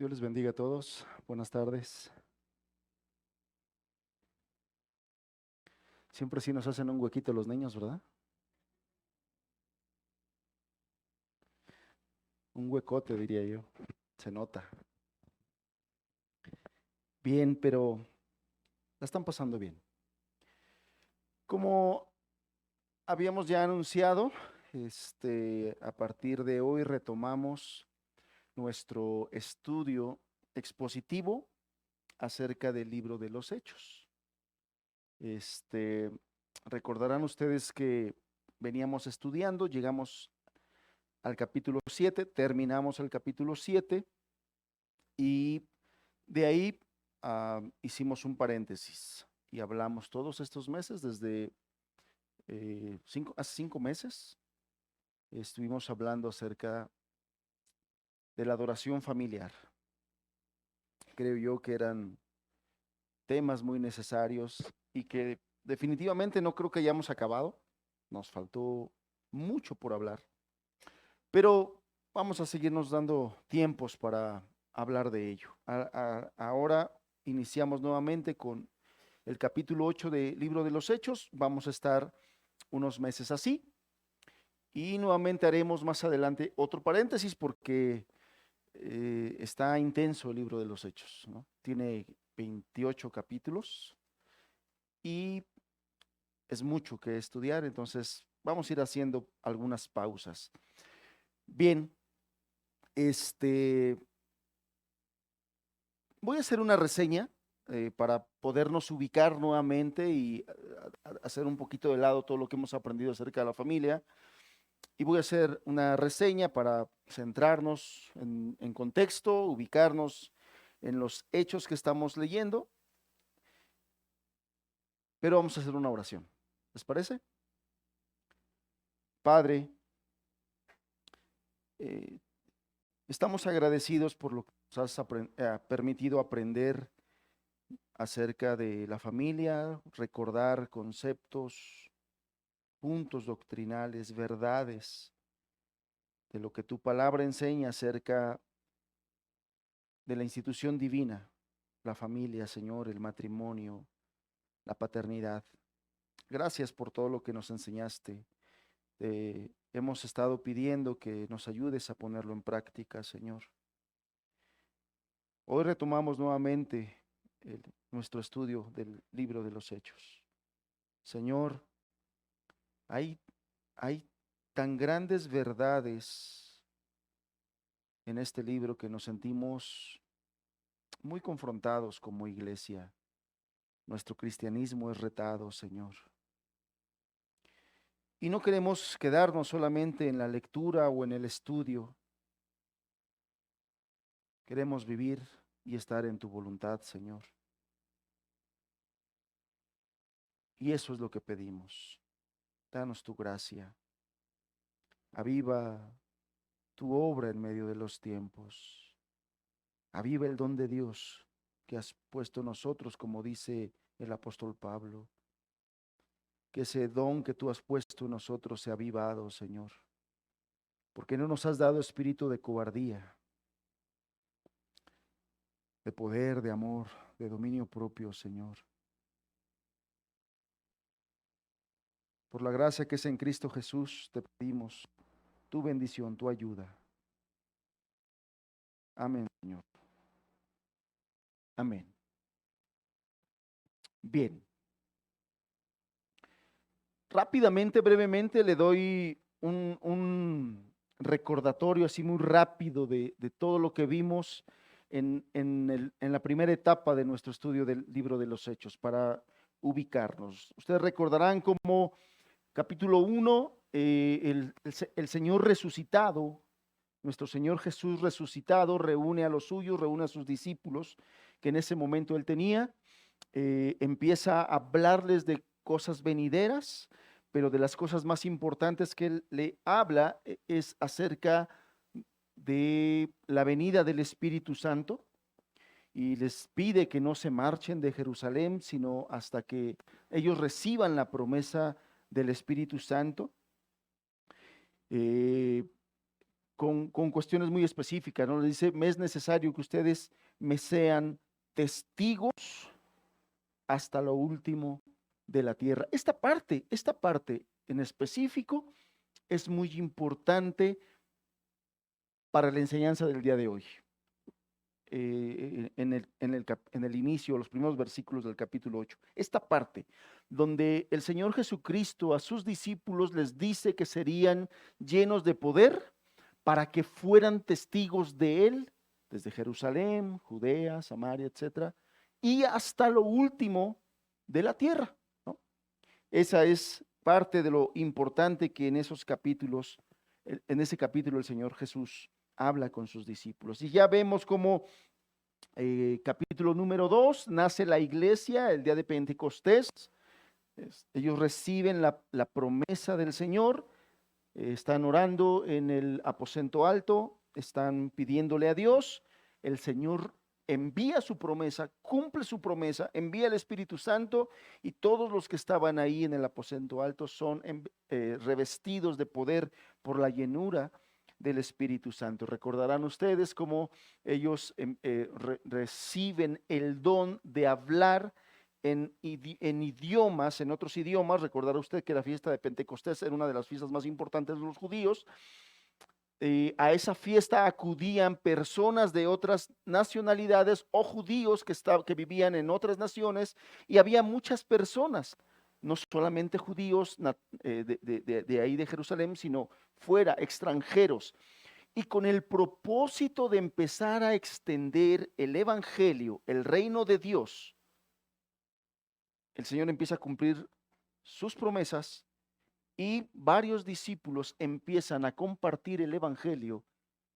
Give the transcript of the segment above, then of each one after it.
Dios les bendiga a todos. Buenas tardes. Siempre sí nos hacen un huequito los niños, ¿verdad? Un huecote, diría yo. Se nota. Bien, pero la están pasando bien. Como habíamos ya anunciado, a partir de hoy retomamos nuestro estudio expositivo acerca del libro de los Hechos. Este, Recordarán ustedes que veníamos estudiando, llegamos al capítulo 7, terminamos el capítulo 7 y de ahí hicimos un paréntesis y hablamos todos estos meses, desde hace 5 meses, estuvimos hablando acerca de la adoración familiar. Creo yo que eran temas muy necesarios y que definitivamente no creo que hayamos acabado. Nos faltó mucho por hablar, pero vamos a seguirnos dando tiempos para hablar de ello. Ahora iniciamos nuevamente con el capítulo 8 del libro de los Hechos. Vamos a estar unos meses así y nuevamente haremos más adelante otro paréntesis porque está intenso el libro de los Hechos, ¿no? Tiene 28 capítulos y es mucho que estudiar, entonces vamos a ir haciendo algunas pausas. Bien, voy a hacer una reseña para podernos ubicar nuevamente y hacer un poquito de lado todo lo que hemos aprendido acerca de la familia. Y voy a hacer una reseña para centrarnos en contexto, ubicarnos en los hechos que estamos leyendo, pero vamos a hacer una oración. ¿Les parece? Padre, eh, estamos agradecidos por lo que nos has permitido aprender acerca de la familia, recordar conceptos, puntos doctrinales, verdades de lo que tu palabra enseña acerca de la institución divina, la familia, Señor, el matrimonio, la paternidad. Gracias por todo lo que nos enseñaste. Hemos estado pidiendo que nos ayudes a ponerlo en práctica, Señor. Hoy retomamos nuevamente nuestro estudio del libro de los Hechos. Señor, hay, hay tan grandes verdades en este libro que nos sentimos muy confrontados como iglesia. Nuestro cristianismo es retado, Señor. Y no queremos quedarnos solamente en la lectura o en el estudio. Queremos vivir y estar en tu voluntad, Señor. Y eso es lo que pedimos. Danos tu gracia. Aviva tu obra en medio de los tiempos. Aviva el don de Dios que has puesto en nosotros, como dice el apóstol Pablo. Que ese don que tú has puesto en nosotros sea avivado, Señor. Porque no nos has dado espíritu de cobardía, de poder, de amor, de dominio propio, Señor. Por la gracia que es en Cristo Jesús, te pedimos tu bendición, tu ayuda. Amén, Señor. Amén. Bien. Rápidamente, brevemente, le doy un recordatorio así muy rápido de todo lo que vimos en la primera etapa de nuestro estudio del libro de los Hechos para ubicarnos. Ustedes recordarán cómo capítulo 1, el Señor resucitado, nuestro Señor Jesús resucitado, reúne a los suyos, reúne a sus discípulos que en ese momento él tenía, empieza a hablarles de cosas venideras, pero de las cosas más importantes que él le habla es acerca de la venida del Espíritu Santo y les pide que no se marchen de Jerusalén, sino hasta que ellos reciban la promesa del Espíritu Santo. Eh, con cuestiones muy específicas, ¿no? Le dice, me es necesario que ustedes me sean testigos hasta lo último de la tierra. Esta parte en específico es muy importante para la enseñanza del día de hoy. En el inicio, los primeros versículos del capítulo 8. Esta parte donde el Señor Jesucristo a sus discípulos les dice que serían llenos de poder para que fueran testigos de Él desde Jerusalén, Judea, Samaria, etcétera, y hasta lo último de la tierra, ¿no? Esa es parte de lo importante que en esos capítulos, en ese capítulo el Señor Jesús habla con sus discípulos. Y ya vemos cómo capítulo número 2, nace la iglesia el día de Pentecostés. Ellos reciben la promesa del Señor, están orando en el aposento alto, están pidiéndole a Dios, el Señor envía su promesa, cumple su promesa, envía el Espíritu Santo y todos los que estaban ahí en el aposento alto son revestidos de poder por la llenura del Espíritu Santo. Recordarán ustedes cómo ellos reciben el don de hablar en idiomas, en otros idiomas. Recordará usted que la fiesta de Pentecostés era una de las fiestas más importantes de los judíos. A esa fiesta acudían personas de otras nacionalidades o judíos que vivían en otras naciones, y había muchas personas, no solamente judíos de ahí de Jerusalén, sino fuera, extranjeros. Y con el propósito de empezar a extender el evangelio, el reino de Dios, el Señor empieza a cumplir sus promesas y varios discípulos empiezan a compartir el evangelio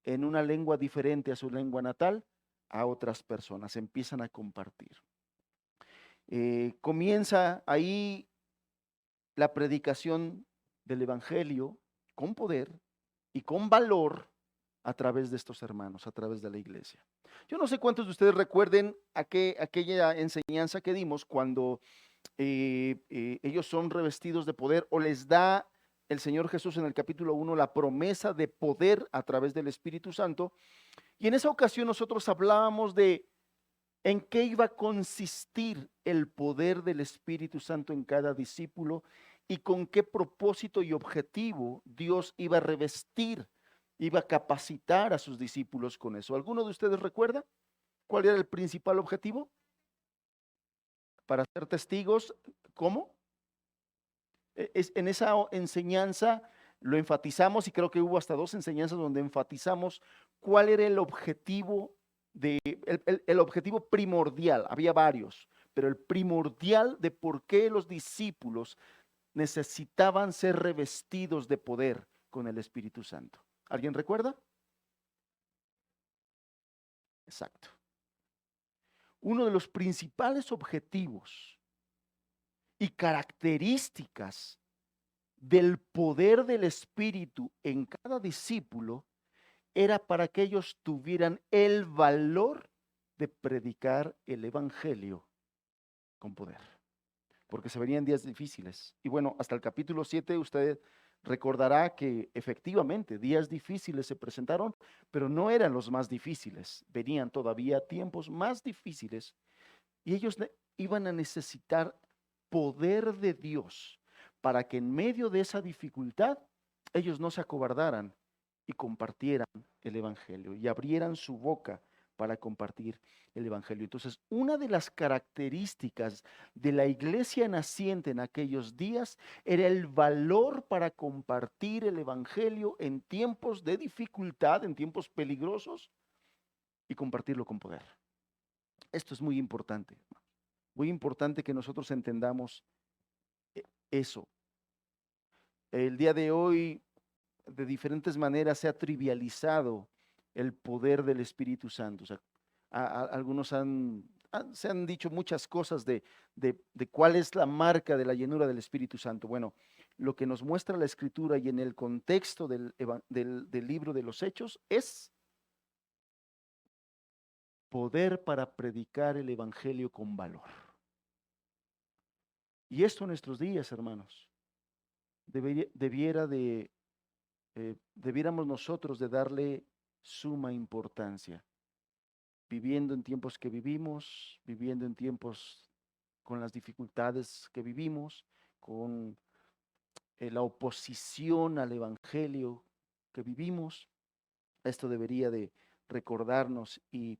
en una lengua diferente a su lengua natal a otras personas, empiezan a compartir. Comienza ahí la predicación del evangelio con poder y con valor a través de estos hermanos, a través de la iglesia. Yo no sé cuántos de ustedes recuerden aquella enseñanza que dimos cuando ellos son revestidos de poder, o les da el Señor Jesús en el capítulo 1 la promesa de poder a través del Espíritu Santo. Y en esa ocasión nosotros hablábamos de en qué iba a consistir el poder del Espíritu Santo en cada discípulo y con qué propósito y objetivo Dios iba a revestir, iba a capacitar a sus discípulos con eso. ¿Alguno de ustedes recuerda cuál era el principal objetivo? Para ser testigos. ¿Cómo? En esa enseñanza lo enfatizamos, y creo que hubo hasta 2 enseñanzas donde enfatizamos cuál era el objetivo el objetivo primordial. Había varios, pero el primordial de por qué los discípulos necesitaban ser revestidos de poder con el Espíritu Santo. ¿Alguien recuerda? Exacto. Uno de los principales objetivos y características del poder del Espíritu en cada discípulo era para que ellos tuvieran el valor de predicar el Evangelio con poder, porque se venían días difíciles. Y bueno, hasta el capítulo 7 usted recordará que efectivamente días difíciles se presentaron, pero no eran los más difíciles, venían todavía tiempos más difíciles, y ellos iban a necesitar poder de Dios para que en medio de esa dificultad ellos no se acobardaran y compartieran el Evangelio y abrieran su boca para compartir el Evangelio. Entonces, una de las características de la iglesia naciente en aquellos días era el valor para compartir el Evangelio en tiempos de dificultad, en tiempos peligrosos, y compartirlo con poder. Esto es muy importante que nosotros entendamos eso. El día de hoy, de diferentes maneras, se ha trivializado el poder del Espíritu Santo. O sea, algunos se han dicho muchas cosas de cuál es la marca de la llenura del Espíritu Santo. Bueno, lo que nos muestra la Escritura y en el contexto del libro de los Hechos es poder para predicar el Evangelio con valor. Y esto en nuestros días, hermanos, debiera de debiéramos nosotros de darle suma importancia, viviendo en tiempos que vivimos, viviendo en tiempos con las dificultades que vivimos, con la oposición al evangelio que vivimos. Esto debería de recordarnos y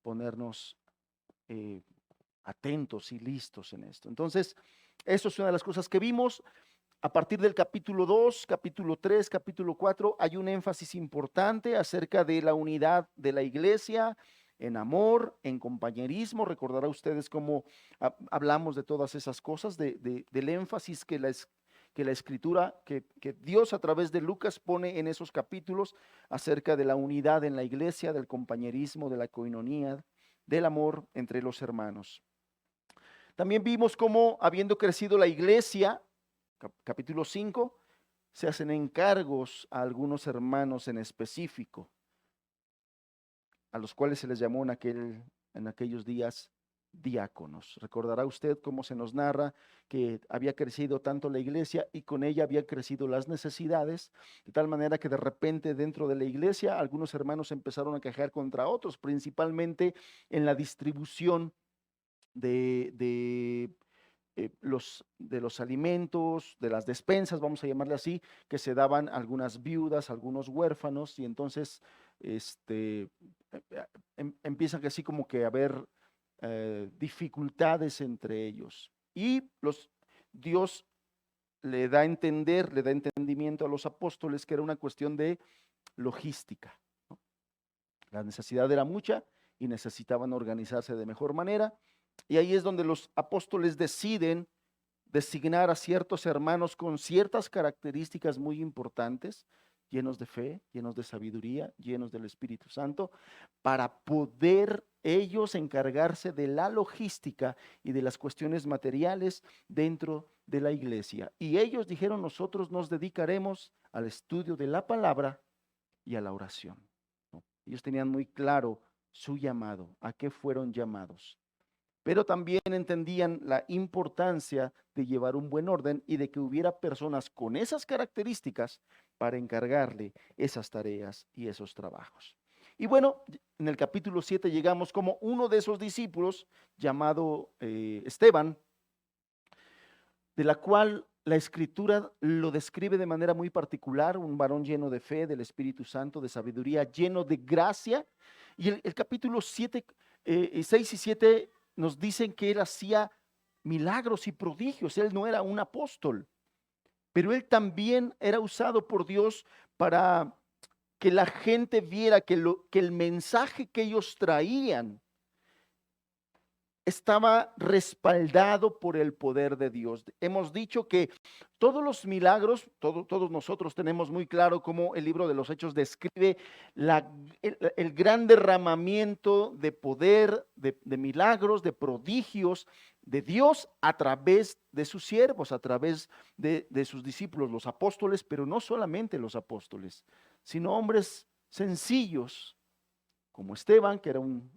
ponernos eh, atentos y listos en esto. Entonces, eso es una de las cosas que vimos. A partir del capítulo 2, capítulo 3, capítulo 4, hay un énfasis importante acerca de la unidad de la iglesia, en amor, en compañerismo. Recordará ustedes cómo hablamos de todas esas cosas, del énfasis que la escritura, que Dios a través de Lucas pone en esos capítulos acerca de la unidad en la iglesia, del compañerismo, de la coinonía, del amor entre los hermanos. También vimos cómo, habiendo crecido la iglesia, capítulo 5, se hacen encargos a algunos hermanos en específico, a los cuales se les llamó en aquellos días diáconos. Recordará usted cómo se nos narra que había crecido tanto la iglesia y con ella habían crecido las necesidades, de tal manera que de repente dentro de la iglesia algunos hermanos empezaron a quejar contra otros, principalmente en la distribución de de los alimentos, de las despensas, vamos a llamarle así, que se daban a algunas viudas, a algunos huérfanos, y entonces empiezan así como que a haber dificultades entre ellos. Y Dios le da a entender, le da entendimiento a los apóstoles que era una cuestión de logística, ¿no? La necesidad era mucha y necesitaban organizarse de mejor manera. Y ahí es donde los apóstoles deciden designar a ciertos hermanos con ciertas características muy importantes, llenos de fe, llenos de sabiduría, llenos del Espíritu Santo, para poder ellos encargarse de la logística y de las cuestiones materiales dentro de la iglesia. Y ellos dijeron, nosotros nos dedicaremos al estudio de la palabra y a la oración, ¿no? Ellos tenían muy claro su llamado, a qué fueron llamados, pero también entendían la importancia de llevar un buen orden y de que hubiera personas con esas características para encargarle esas tareas y esos trabajos. Y bueno, en el capítulo 7 llegamos como uno de esos discípulos llamado Esteban, de la cual la escritura lo describe de manera muy particular, un varón lleno de fe, del Espíritu Santo, de sabiduría, lleno de gracia. Y el capítulo 7, 6 y 7 nos dicen que él hacía milagros y prodigios. Él no era un apóstol, pero él también era usado por Dios para que la gente viera que el mensaje que ellos traían estaba respaldado por el poder de Dios. Hemos dicho que todos los milagros, todos nosotros tenemos muy claro cómo el libro de los Hechos describe el gran derramamiento de poder, de milagros, de prodigios de Dios a través de sus siervos, a través de sus discípulos, los apóstoles, pero no solamente los apóstoles, sino hombres sencillos como Esteban, que era un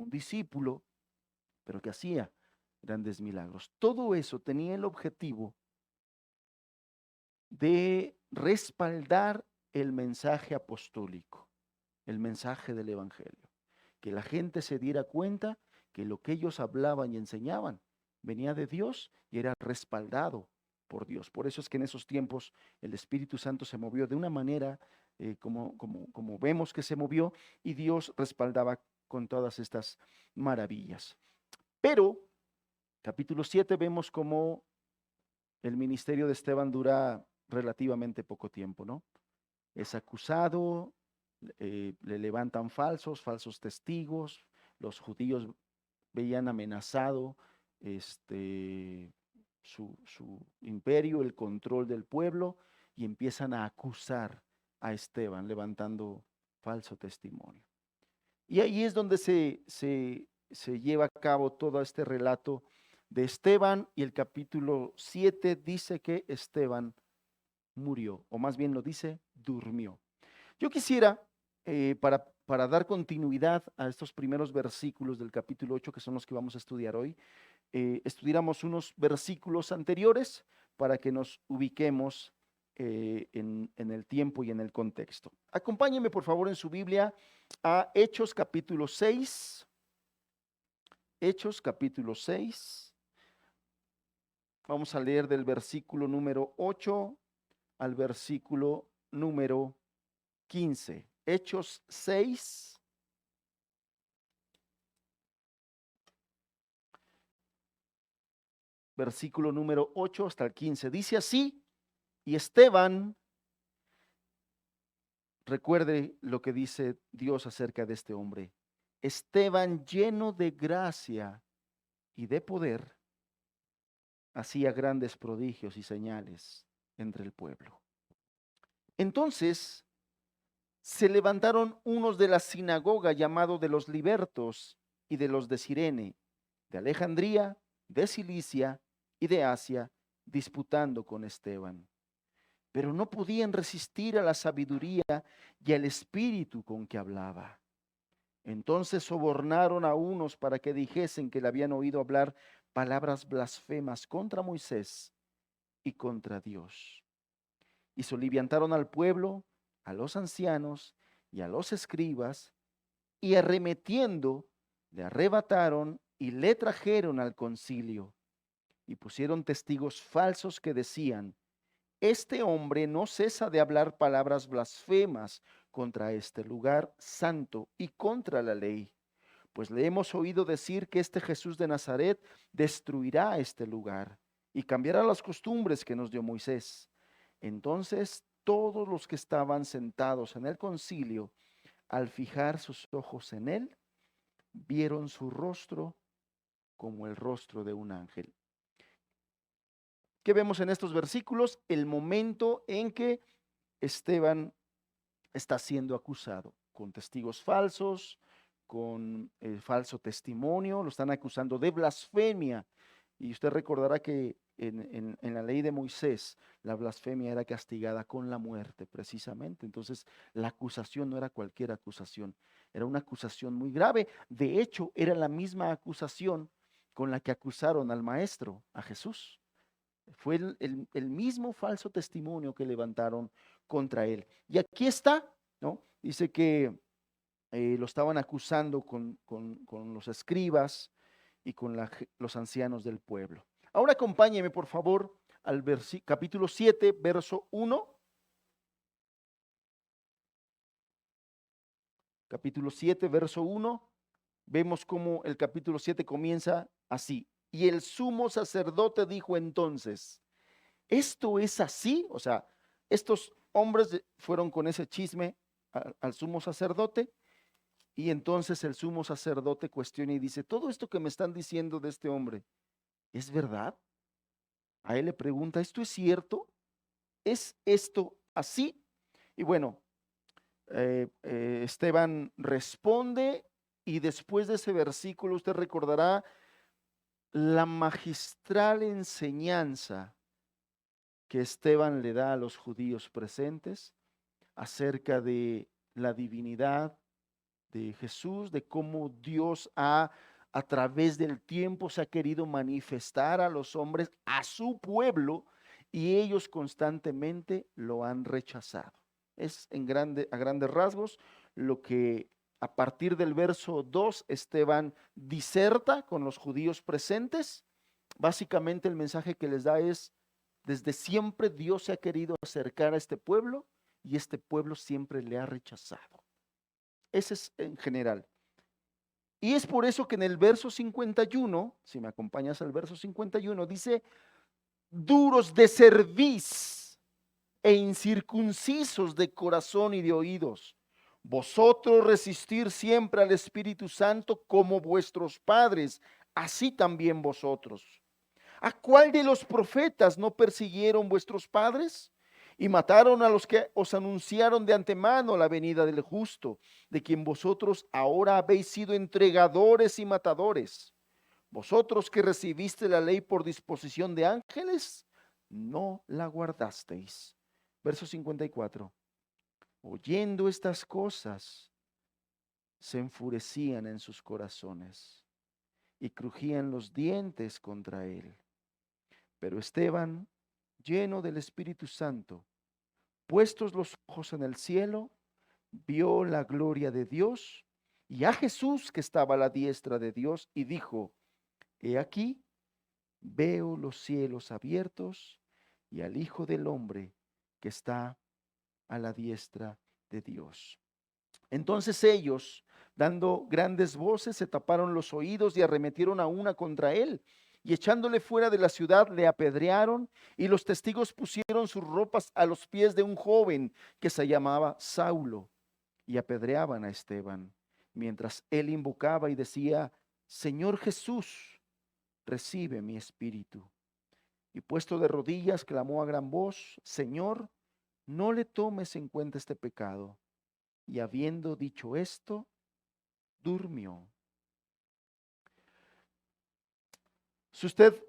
discípulo, pero que hacía grandes milagros. Todo eso tenía el objetivo de respaldar el mensaje apostólico, el mensaje del Evangelio, que la gente se diera cuenta que lo que ellos hablaban y enseñaban venía de Dios y era respaldado por Dios. Por eso es que en esos tiempos el Espíritu Santo se movió de una manera como vemos que se movió, y Dios respaldaba con todas estas maravillas. Pero capítulo 7 vemos cómo el ministerio de Esteban dura relativamente poco tiempo, ¿no? Es acusado, le levantan falsos testigos, los judíos veían amenazado su imperio, el control del pueblo, y empiezan a acusar a Esteban, levantando falso testimonio. Y ahí es donde se lleva a cabo todo este relato de Esteban, y el capítulo 7 dice que Esteban murió, o más bien lo dice, durmió. Yo quisiera, para dar continuidad a estos primeros versículos del capítulo 8, que son los que vamos a estudiar hoy, estudiáramos unos versículos anteriores para que nos ubiquemos en el tiempo y en el contexto. Acompáñenme por favor en su Biblia a Hechos capítulo 6. Hechos capítulo 6. Vamos a leer del versículo número 8 al versículo número 15. Hechos 6. Versículo número 8 hasta el 15. Dice así: y Esteban, recuerde lo que dice Dios acerca de este hombre. Esteban, lleno de gracia y de poder, hacía grandes prodigios y señales entre el pueblo. Entonces se levantaron unos de la sinagoga llamado de los libertos y de los de Cirene, de Alejandría, de Cilicia y de Asia, disputando con Esteban. Pero no podían resistir a la sabiduría y al espíritu con que hablaba. Entonces sobornaron a unos para que dijesen que le habían oído hablar palabras blasfemas contra Moisés y contra Dios. Y soliviantaron al pueblo, a los ancianos y a los escribas, y arremetiendo, le arrebataron y le trajeron al concilio, y pusieron testigos falsos que decían: este hombre no cesa de hablar palabras blasfemas contra este lugar santo y contra la ley, pues le hemos oído decir que este Jesús de Nazaret destruirá este lugar y cambiará las costumbres que nos dio Moisés. Entonces todos los que estaban sentados en el concilio, al fijar sus ojos en él, vieron su rostro como el rostro de un ángel. ¿Qué vemos en estos versículos? El momento en que Esteban está siendo acusado con testigos falsos, con falso testimonio, lo están acusando de blasfemia. Y usted recordará que en la ley de Moisés la blasfemia era castigada con la muerte precisamente. Entonces la acusación no era cualquier acusación, era una acusación muy grave. De hecho, era la misma acusación con la que acusaron al maestro, a Jesús. Fue el mismo falso testimonio que levantaron contra él. Y aquí está, ¿no? Dice que lo estaban acusando con los escribas y con los ancianos del pueblo. Ahora acompáñeme, por favor, al capítulo 7, verso 1. Capítulo 7, verso 1. Vemos cómo el capítulo 7 comienza así. Y el sumo sacerdote dijo entonces: ¿esto es así? O sea, estos hombres fueron con ese chisme al sumo sacerdote, y entonces el sumo sacerdote cuestiona y dice: todo esto que me están diciendo de este hombre, ¿es verdad? A él le pregunta: ¿esto es cierto? ¿Es esto así? Y bueno, Esteban responde, y después de ese versículo usted recordará la magistral enseñanza que Esteban le da a los judíos presentes acerca de la divinidad de Jesús, de cómo Dios a través del tiempo se ha querido manifestar a los hombres, a su pueblo, y ellos constantemente lo han rechazado. Es a grandes rasgos lo que a partir del verso 2 Esteban diserta con los judíos presentes. Básicamente el mensaje que les da es: desde siempre Dios se ha querido acercar a este pueblo y este pueblo siempre le ha rechazado. Ese es en general. Y es por eso que en el verso 51, si me acompañas al verso 51, dice: duros de cerviz e incircuncisos de corazón y de oídos, vosotros resistir siempre al Espíritu Santo como vuestros padres, así también vosotros. ¿A cuál de los profetas no persiguieron vuestros padres? Y mataron a los que os anunciaron de antemano la venida del justo, de quien vosotros ahora habéis sido entregadores y matadores. Vosotros que recibiste la ley por disposición de ángeles, no la guardasteis. Verso 54. Oyendo estas cosas, se enfurecían en sus corazones y crujían los dientes contra él. Pero Esteban, lleno del Espíritu Santo, Puestos los ojos en el cielo, vio la gloria de Dios y a Jesús que estaba a la diestra de Dios y dijo, he aquí, veo los cielos abiertos y al Hijo del Hombre que está a la diestra de Dios. Entonces ellos, dando grandes voces, se taparon los oídos y arremetieron a una contra él. Y echándole fuera de la ciudad, le apedrearon, y los testigos pusieron sus ropas a los pies de un joven que se llamaba Saulo, y apedreaban a Esteban, mientras él invocaba y decía, Señor Jesús, recibe mi espíritu. Y puesto de rodillas, clamó a gran voz, Señor, no le tomes en cuenta este pecado. Y habiendo dicho esto, durmió. Si usted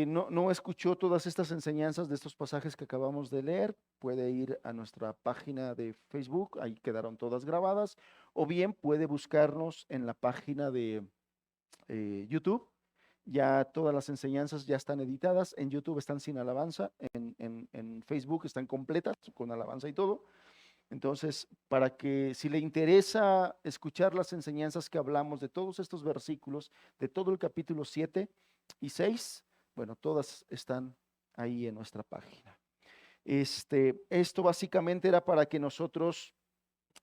no escuchó todas estas enseñanzas de estos pasajes que acabamos de leer, puede ir a nuestra página de Facebook, ahí quedaron todas grabadas, o bien puede buscarnos en la página de YouTube. Ya todas las enseñanzas ya están editadas, en YouTube están sin alabanza, en Facebook están completas con alabanza y todo. Entonces, para que si le interesa escuchar las enseñanzas que hablamos de todos estos versículos, de todo el capítulo 7 y 6, bueno, todas están ahí en nuestra página. Esto básicamente era para que nosotros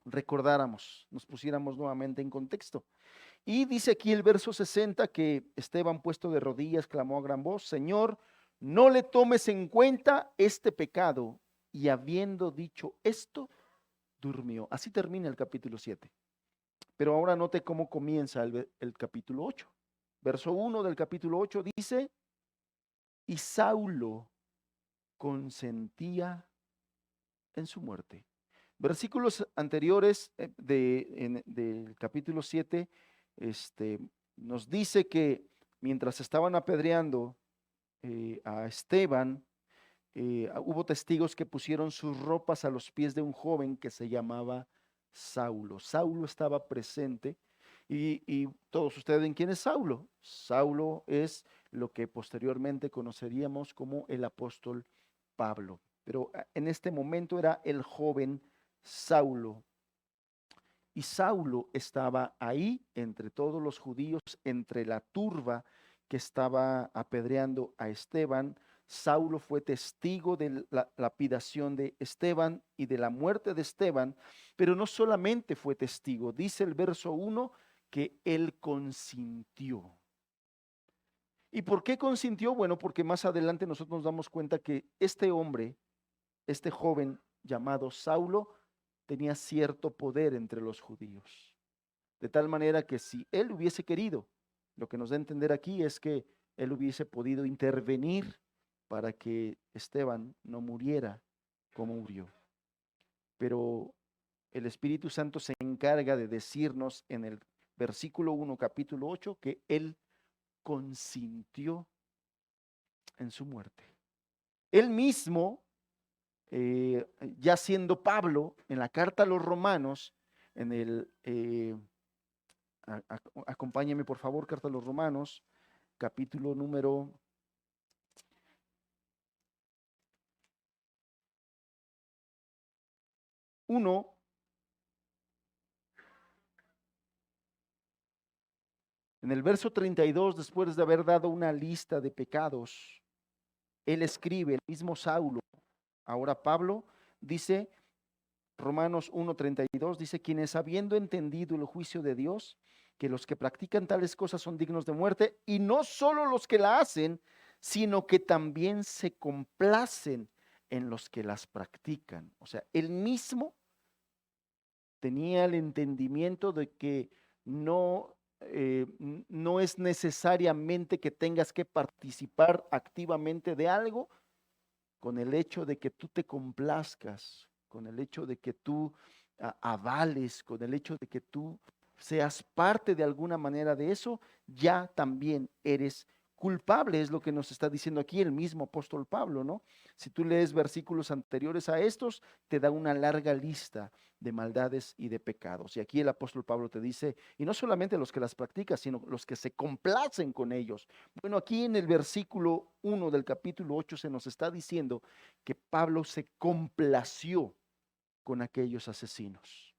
recordáramos, nos pusiéramos nuevamente en contexto. Y dice aquí el verso 60 que Esteban, puesto de rodillas, clamó a gran voz, Señor, no le tomes en cuenta este pecado. Y habiendo dicho esto, durmió. Así termina el capítulo 7. Pero ahora note cómo comienza el capítulo 8. Verso 1 del capítulo 8 dice, y Saulo consentía en su muerte. Versículos anteriores del capítulo 7 nos dice que mientras estaban apedreando a Esteban, hubo testigos que pusieron sus ropas a los pies de un joven que se llamaba Saulo. Saulo estaba presente y todos ustedes ven quién es Saulo. Saulo es lo que posteriormente conoceríamos como el apóstol Pablo. Pero en este momento era el joven Saulo. Y Saulo estaba ahí entre todos los judíos, entre la turba que estaba apedreando a Esteban. Saulo fue testigo de la lapidación de Esteban y de la muerte de Esteban, pero no solamente fue testigo, dice el verso 1 que él consintió. ¿Y por qué consintió? Bueno, porque más adelante nosotros nos damos cuenta que este hombre, este joven llamado Saulo, tenía cierto poder entre los judíos. De tal manera que si él hubiese querido, lo que nos da a entender aquí es que él hubiese podido intervenir para que Esteban no muriera como murió. Pero el Espíritu Santo se encarga de decirnos en el versículo 1, capítulo 8, que él consintió en su muerte. Él mismo, ya siendo Pablo, en la carta a los Romanos, en el, acompáñame por favor, carta a los Romanos, capítulo número 1, en el verso 32, después de haber dado una lista de pecados, él escribe, el mismo Saulo, ahora Pablo, dice, Romanos 1:32, dice, quienes habiendo entendido el juicio de Dios, que los que practican tales cosas son dignos de muerte, y no solo los que la hacen, sino que también se complacen en los que las practican. O sea, él mismo tenía el entendimiento de que no es necesariamente que tengas que participar activamente de algo con el hecho de que tú te complazcas, con el hecho de que tú avales, con el hecho de que tú seas parte de alguna manera de eso, ya también eres culpable, es lo que nos está diciendo aquí el mismo apóstol Pablo, ¿no? Si tú lees versículos anteriores a estos, te da una larga lista de maldades y de pecados. Y aquí el apóstol Pablo te dice, y no solamente los que las practican, sino los que se complacen con ellos. Bueno, aquí en el versículo 1 del capítulo 8 se nos está diciendo que Pablo se complació con aquellos asesinos.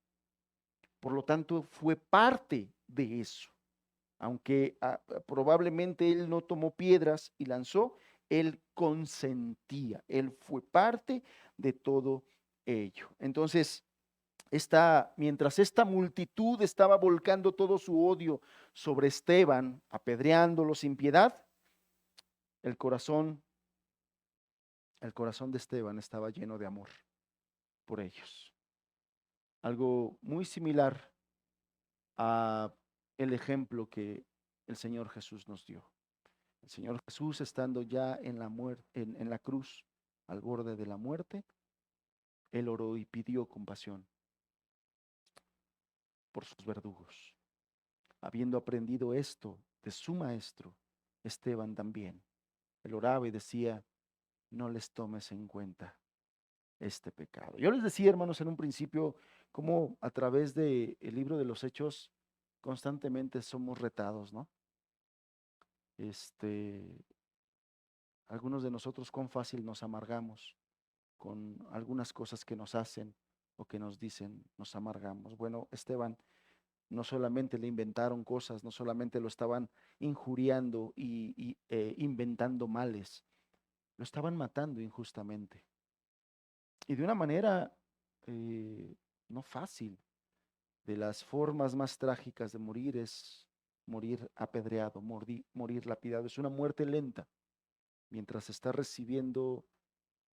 Por lo tanto, fue parte de eso. Aunque probablemente él no tomó piedras y lanzó, él consentía, él fue parte de todo ello. Entonces, mientras esta multitud estaba volcando todo su odio sobre Esteban, apedreándolo sin piedad, el corazón de Esteban estaba lleno de amor por ellos. Algo muy similar a el ejemplo que el Señor Jesús nos dio. El Señor Jesús, estando ya en la en la cruz, al borde de la muerte, él oró y pidió compasión por sus verdugos. Habiendo aprendido esto de su maestro, Esteban también, él oraba y decía: no les tomes en cuenta este pecado. Yo les decía, hermanos, en un principio, cómo a través del libro de los Hechos constantemente somos retados, ¿no? Algunos de nosotros cuán fácil nos amargamos con algunas cosas que nos hacen o que nos dicen, nos amargamos. Bueno, Esteban no solamente le inventaron cosas, no solamente lo estaban injuriando y inventando males, lo estaban matando injustamente. Y de una manera no fácil. De las formas más trágicas de morir es morir apedreado, morir lapidado. Es una muerte lenta, mientras está recibiendo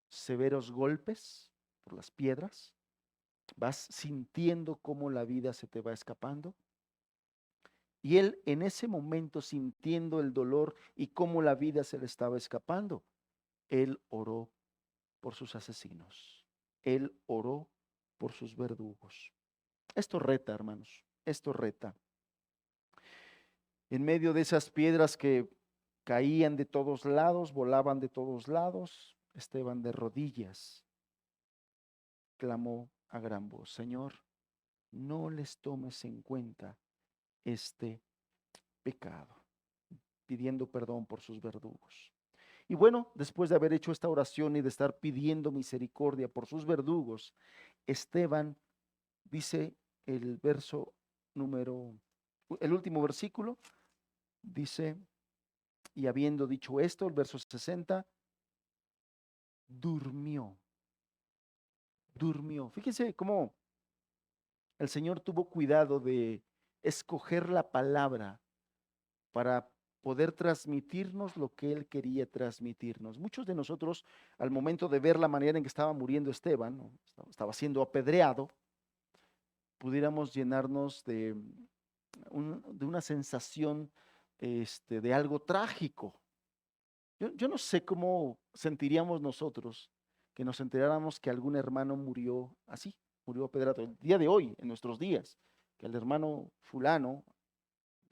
severos golpes por las piedras, vas sintiendo cómo la vida se te va escapando. Y él en ese momento, sintiendo el dolor y cómo la vida se le estaba escapando, él oró por sus asesinos. Él oró por sus verdugos. Esto reta, hermanos, esto reta. En medio de esas piedras que caían de todos lados, volaban de todos lados, Esteban de rodillas clamó a gran voz: Señor, no les tomes en cuenta este pecado, pidiendo perdón por sus verdugos. Y bueno, después de haber hecho esta oración y de estar pidiendo misericordia por sus verdugos, Esteban dice el último versículo, dice: y habiendo dicho esto, el verso 60, durmió. Fíjense cómo el Señor tuvo cuidado de escoger la palabra para poder transmitirnos lo que Él quería transmitirnos. Muchos de nosotros, al momento de ver la manera en que estaba muriendo Esteban, ¿no? Estaba siendo apedreado, pudiéramos llenarnos de una sensación de algo trágico. Yo no sé cómo sentiríamos nosotros que nos enteráramos que algún hermano murió así, murió apedreado. El día de hoy, en nuestros días, que al hermano fulano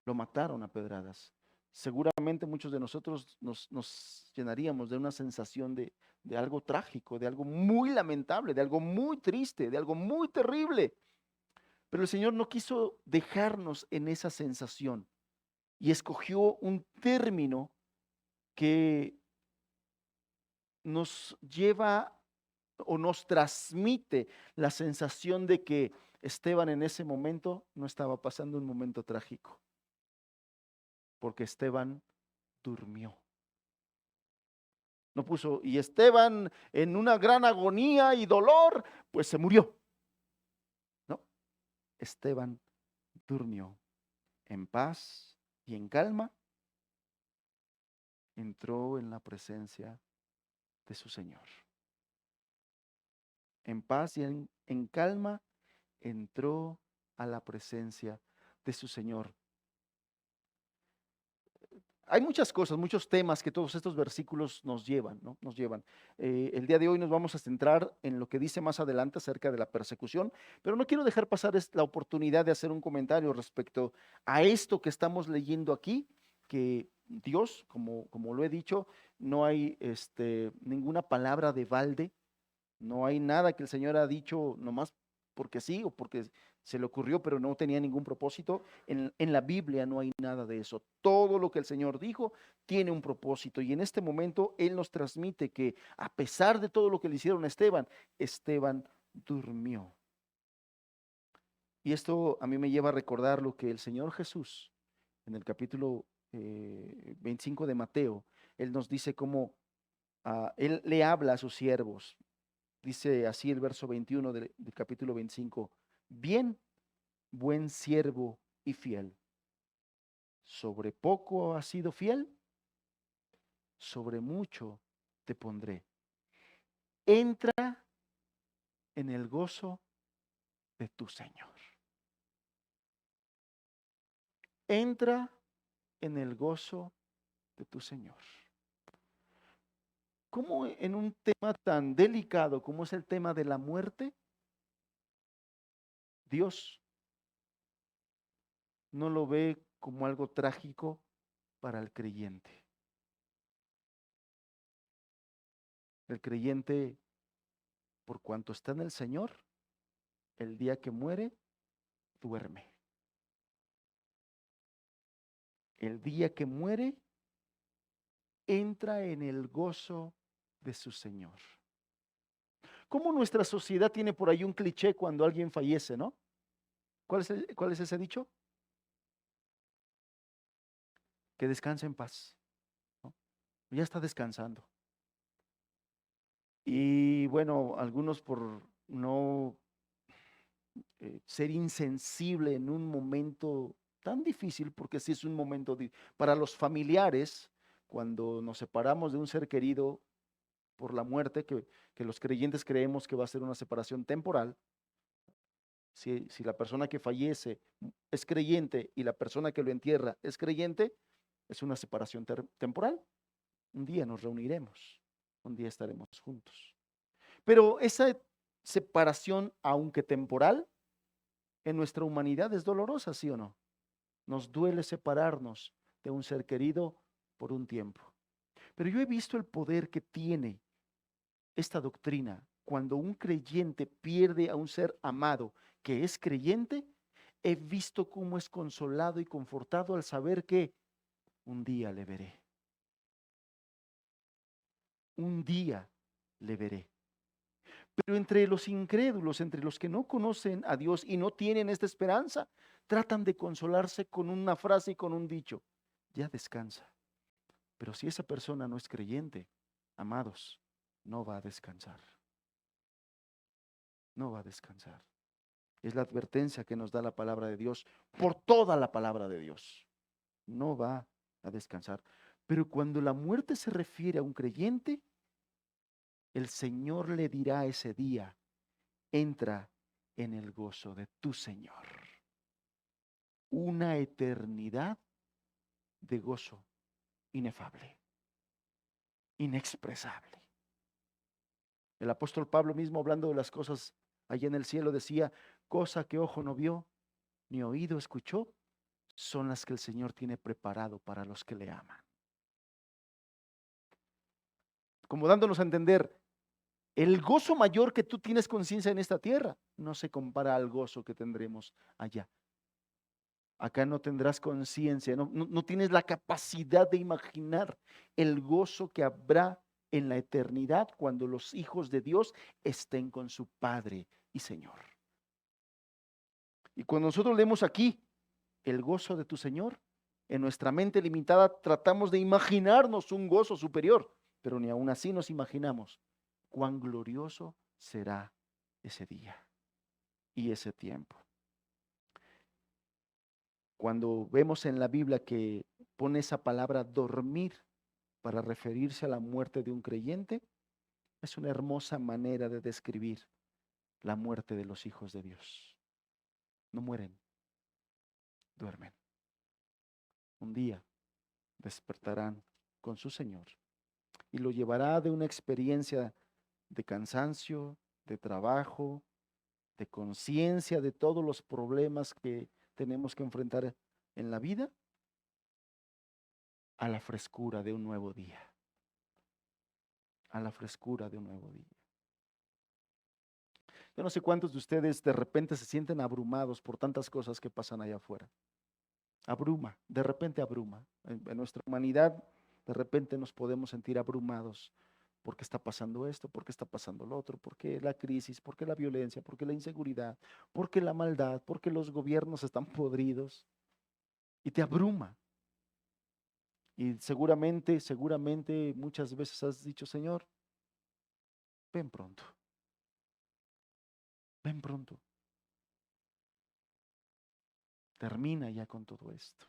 lo mataron a pedradas. Seguramente muchos de nosotros nos llenaríamos de una sensación de algo trágico, de algo muy lamentable, de algo muy triste, de algo muy terrible. Pero el Señor no quiso dejarnos en esa sensación y escogió un término que nos lleva o nos transmite la sensación de que Esteban en ese momento no estaba pasando un momento trágico, porque Esteban durmió. No puso: y Esteban en una gran agonía y dolor, pues se murió. No, Esteban durmió en paz y en calma, entró en la presencia de su Señor. En paz y en calma entró a la presencia de su Señor. Hay muchas cosas, muchos temas que todos estos versículos nos llevan, ¿no? Nos llevan. El día de hoy nos vamos a centrar en lo que dice más adelante acerca de la persecución, pero no quiero dejar pasar la oportunidad de hacer un comentario respecto a esto que estamos leyendo aquí, que Dios, como lo he dicho, no hay ninguna palabra de balde, no hay nada que el Señor ha dicho nomás porque sí o porque se le ocurrió, pero no tenía ningún propósito. En la Biblia no hay nada de eso. Todo lo que el Señor dijo tiene un propósito. Y en este momento Él nos transmite que a pesar de todo lo que le hicieron a Esteban, Esteban durmió. Y esto a mí me lleva a recordar lo que el Señor Jesús, en el capítulo 25 de Mateo, Él nos dice cómo Él le habla a sus siervos. Dice así el verso 21 del capítulo 25: bien, buen siervo y fiel. Sobre poco has sido fiel, sobre mucho te pondré. Entra en el gozo de tu Señor. Entra en el gozo de tu Señor. ¿Cómo en un tema tan delicado como es el tema de la muerte, Dios no lo ve como algo trágico para el creyente? El creyente, por cuanto está en el Señor, el día que muere, duerme. El día que muere, entra en el gozo de su Señor. Como nuestra sociedad tiene por ahí un cliché cuando alguien fallece, ¿no? ¿Cuál es ese dicho? Que descanse en paz, ¿no? Ya está descansando. Y bueno, algunos por no ser insensible en un momento tan difícil, porque sí es un momento para los familiares, cuando nos separamos de un ser querido por la muerte, que los creyentes creemos que va a ser una separación temporal. Si la persona que fallece es creyente y la persona que lo entierra es creyente, es una separación temporal. Un día nos reuniremos, un día estaremos juntos. Pero esa separación, aunque temporal, en nuestra humanidad es dolorosa, ¿sí o no? Nos duele separarnos de un ser querido por un tiempo. Pero yo he visto el poder que tiene esta doctrina cuando un creyente pierde a un ser amado que es creyente. He visto cómo es consolado y confortado al saber que un día le veré. Un día le veré. Pero entre los incrédulos, entre los que no conocen a Dios y no tienen esta esperanza, tratan de consolarse con una frase y con un dicho: ya descansa. Pero si esa persona no es creyente, amados, no va a descansar. No va a descansar. Es la advertencia que nos da la palabra de Dios por toda la palabra de Dios. No va a descansar. Pero cuando la muerte se refiere a un creyente, el Señor le dirá ese día: entra en el gozo de tu Señor. Una eternidad de gozo inefable, inexpresable. El apóstol Pablo mismo, hablando de las cosas allá en el cielo, decía: cosa que ojo no vio, ni oído escuchó, son las que el Señor tiene preparado para los que le aman. Como dándonos a entender, el gozo mayor que tú tienes conciencia en esta tierra no se compara al gozo que tendremos allá. Acá no tendrás conciencia, no tienes la capacidad de imaginar el gozo que habrá en la eternidad cuando los hijos de Dios estén con su Padre y Señor. Y cuando nosotros leemos aquí el gozo de tu Señor, en nuestra mente limitada tratamos de imaginarnos un gozo superior, pero ni aún así nos imaginamos cuán glorioso será ese día y ese tiempo. Cuando vemos en la Biblia que pone esa palabra dormir para referirse a la muerte de un creyente, es una hermosa manera de describir la muerte de los hijos de Dios. No mueren, duermen. Un día despertarán con su Señor y lo llevará de una experiencia de cansancio, de trabajo, de conciencia de todos los problemas que tenemos que enfrentar en la vida, a la frescura de un nuevo día. A la frescura de un nuevo día. Yo no sé cuántos de ustedes de repente se sienten abrumados por tantas cosas que pasan allá afuera. Abruma, de repente abruma. En nuestra humanidad, de repente nos podemos sentir abrumados ¿Por qué está pasando esto? ¿Por qué está pasando lo otro? ¿Por qué la crisis? ¿Por qué la violencia? ¿Por qué la inseguridad? ¿Por qué la maldad? ¿Por qué los gobiernos están podridos? Y te abruma. Y seguramente muchas veces has dicho, Señor, ven pronto, ven pronto. Termina ya con todo esto.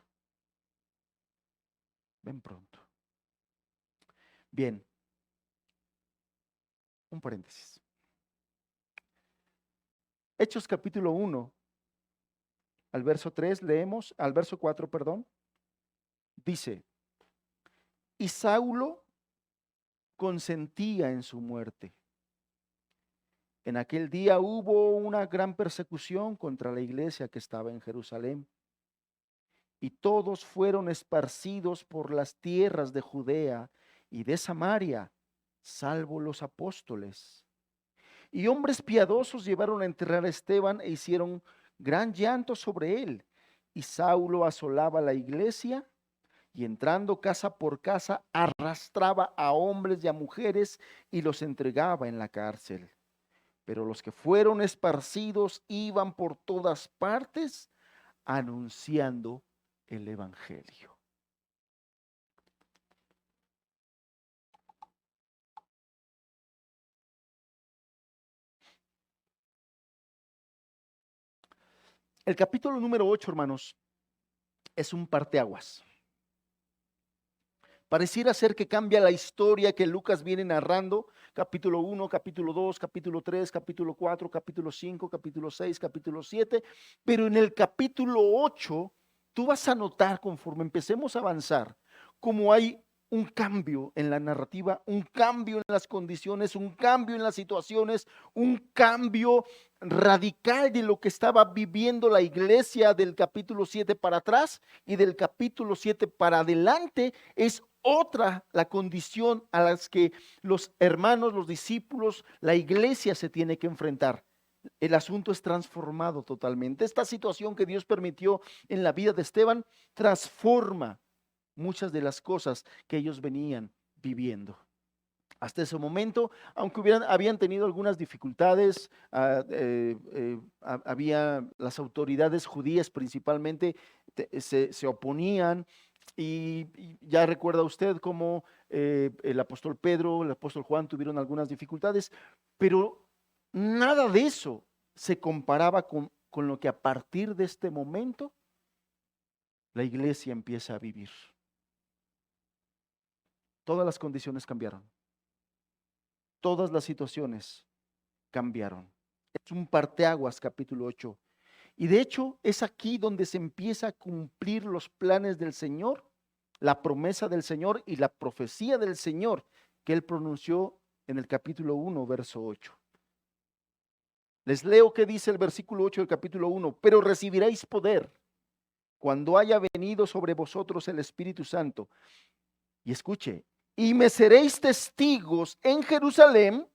Ven pronto. Bien, un paréntesis. Hechos capítulo 1, al verso 3 leemos, al verso 4, perdón, dice, y Saulo consentía en su muerte. En aquel día hubo una gran persecución contra la iglesia que estaba en Jerusalén, y todos fueron esparcidos por las tierras de Judea y de Samaria, salvo los apóstoles. Y hombres piadosos llevaron a enterrar a Esteban e hicieron gran llanto sobre él. Y Saulo asolaba la iglesia y entrando casa por casa arrastraba a hombres y a mujeres y los entregaba en la cárcel. Pero los que fueron esparcidos iban por todas partes anunciando el evangelio. El capítulo número 8, hermanos, es un parteaguas. Pareciera ser que cambia la historia que Lucas viene narrando, capítulo 1, capítulo 2, capítulo 3, capítulo 4, capítulo 5, capítulo 6, capítulo 7, pero en el capítulo 8 tú vas a notar conforme empecemos a avanzar cómo hay un cambio en la narrativa, un cambio en las condiciones, un cambio en las situaciones, un cambio radical de lo que estaba viviendo la iglesia del capítulo 7 para atrás y del capítulo 7 para adelante. Es otra la condición a las que los hermanos, los discípulos, la iglesia se tiene que enfrentar. El asunto es transformado totalmente. Esta situación que Dios permitió en la vida de Esteban transforma muchas de las cosas que ellos venían viviendo. Hasta ese momento, aunque habían tenido algunas dificultades, había las autoridades judías principalmente se oponían. Y ya recuerda usted cómo el apóstol Pedro, el apóstol Juan tuvieron algunas dificultades, pero nada de eso se comparaba con lo que a partir de este momento la iglesia empieza a vivir. Todas las condiciones cambiaron. Todas las situaciones cambiaron. Es un parteaguas, capítulo 8. Y de hecho es aquí donde se empieza a cumplir los planes del Señor, la promesa del Señor y la profecía del Señor que Él pronunció en el capítulo 1, verso 8. Les leo qué dice el versículo 8 del capítulo 1. Pero recibiréis poder cuando haya venido sobre vosotros el Espíritu Santo. Y escuche, y me seréis testigos en Jerusalén,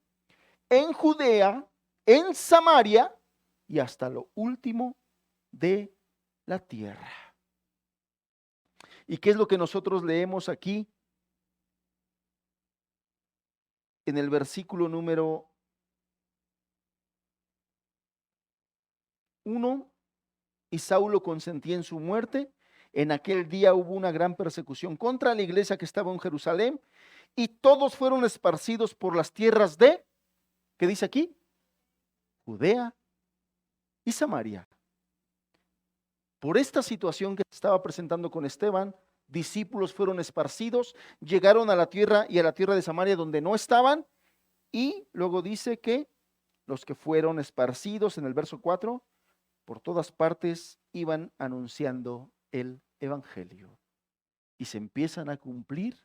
en Judea, en Samaria y hasta lo último de la tierra. ¿Y qué es lo que nosotros leemos aquí? En el versículo número 1, y Saulo consentía en su muerte. En aquel día hubo una gran persecución contra la iglesia que estaba en Jerusalén y todos fueron esparcidos por las tierras de, ¿qué dice aquí? Judea y Samaria. Por esta situación que se estaba presentando con Esteban, discípulos fueron esparcidos, llegaron a la tierra y a la tierra de Samaria donde no estaban, y luego dice que los que fueron esparcidos en el verso 4, por todas partes iban anunciando el evangelio. Y se empiezan a cumplir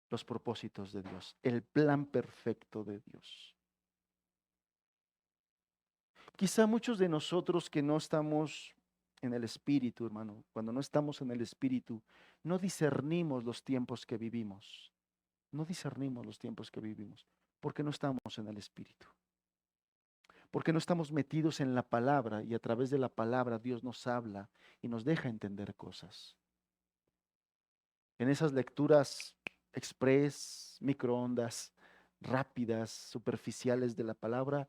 los propósitos de Dios, el plan perfecto de Dios. Quizá muchos de nosotros que no estamos en el Espíritu, hermano, cuando no estamos en el Espíritu, no discernimos los tiempos que vivimos. No discernimos los tiempos que vivimos, porque no estamos en el Espíritu. Porque no estamos metidos en la palabra y a través de la palabra Dios nos habla y nos deja entender cosas. En esas lecturas express, microondas, rápidas, superficiales de la palabra,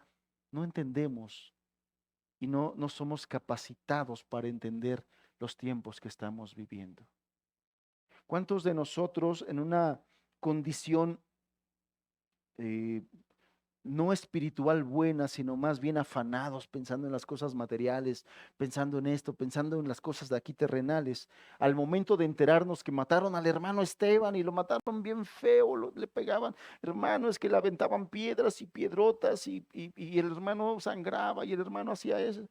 no entendemos y no somos capacitados para entender los tiempos que estamos viviendo. ¿Cuántos de nosotros en una condición eh, no espiritual buena, sino más bien afanados, pensando en las cosas materiales, pensando en esto, pensando en las cosas de aquí terrenales, al momento de enterarnos que mataron al hermano Esteban y lo mataron bien feo, le pegaban, hermano, es que le aventaban piedras y piedrotas y el hermano sangraba y el hermano hacía eso?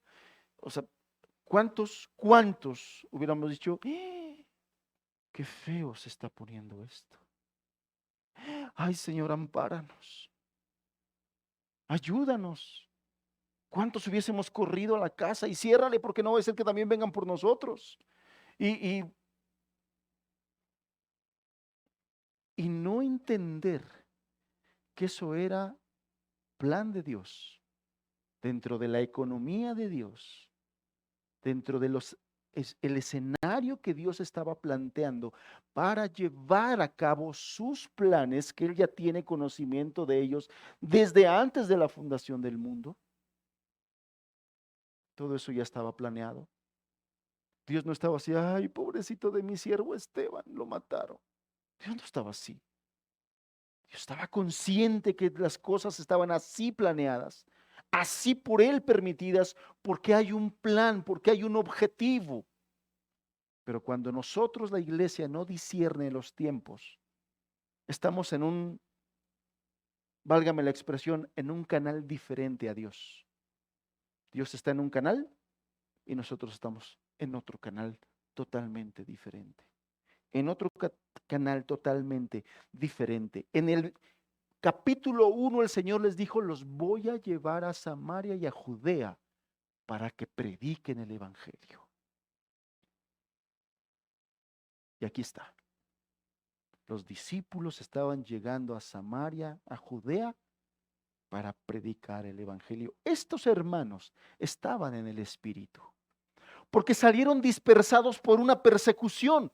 O sea, ¿cuántos hubiéramos dicho, qué feo se está poniendo esto? Ay, Señor, ampáranos, ayúdanos. ¿Cuántos hubiésemos corrido a la casa y ciérrale porque no va a ser que también vengan por nosotros? Y, y, y no entender que eso era plan de Dios, dentro de la economía de Dios, dentro de el escenario que Dios estaba planteando para llevar a cabo sus planes, que Él ya tiene conocimiento de ellos desde antes de la fundación del mundo. Todo eso ya estaba planeado. Dios no estaba así, ay, pobrecito de mi siervo Esteban, lo mataron. Dios no estaba así. Dios estaba consciente que las cosas estaban así planeadas, así por Él permitidas, porque hay un plan, porque hay un objetivo. Pero cuando nosotros, la iglesia, no discierne los tiempos, estamos en un, válgame la expresión, en un canal diferente a Dios. Dios está en un canal y nosotros estamos en otro canal totalmente diferente. En otro canal totalmente diferente. En el capítulo 1 el Señor les dijo, los voy a llevar a Samaria y a Judea para que prediquen el evangelio. Y aquí está. Los discípulos estaban llegando a Samaria, a Judea, para predicar el evangelio. Estos hermanos estaban en el Espíritu, porque salieron dispersados por una persecución.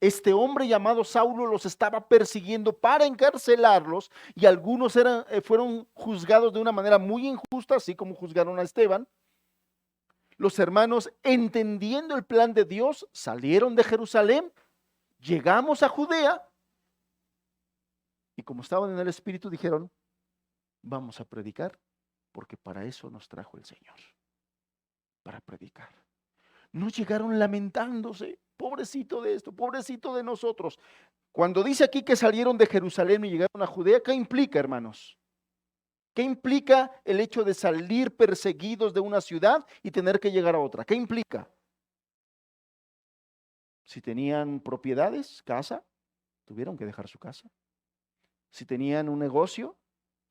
Este hombre llamado Saulo los estaba persiguiendo para encarcelarlos y algunos fueron juzgados de una manera muy injusta, así como juzgaron a Esteban. Los hermanos, entendiendo el plan de Dios, salieron de Jerusalén, llegamos a Judea y como estaban en el Espíritu dijeron, vamos a predicar porque para eso nos trajo el Señor, para predicar. No llegaron lamentándose, pobrecito de esto, pobrecito de nosotros. Cuando dice aquí que salieron de Jerusalén y llegaron a Judea, ¿qué implica, hermanos? ¿Qué implica el hecho de salir perseguidos de una ciudad y tener que llegar a otra? ¿Qué implica? Si tenían propiedades, casa, tuvieron que dejar su casa. Si tenían un negocio,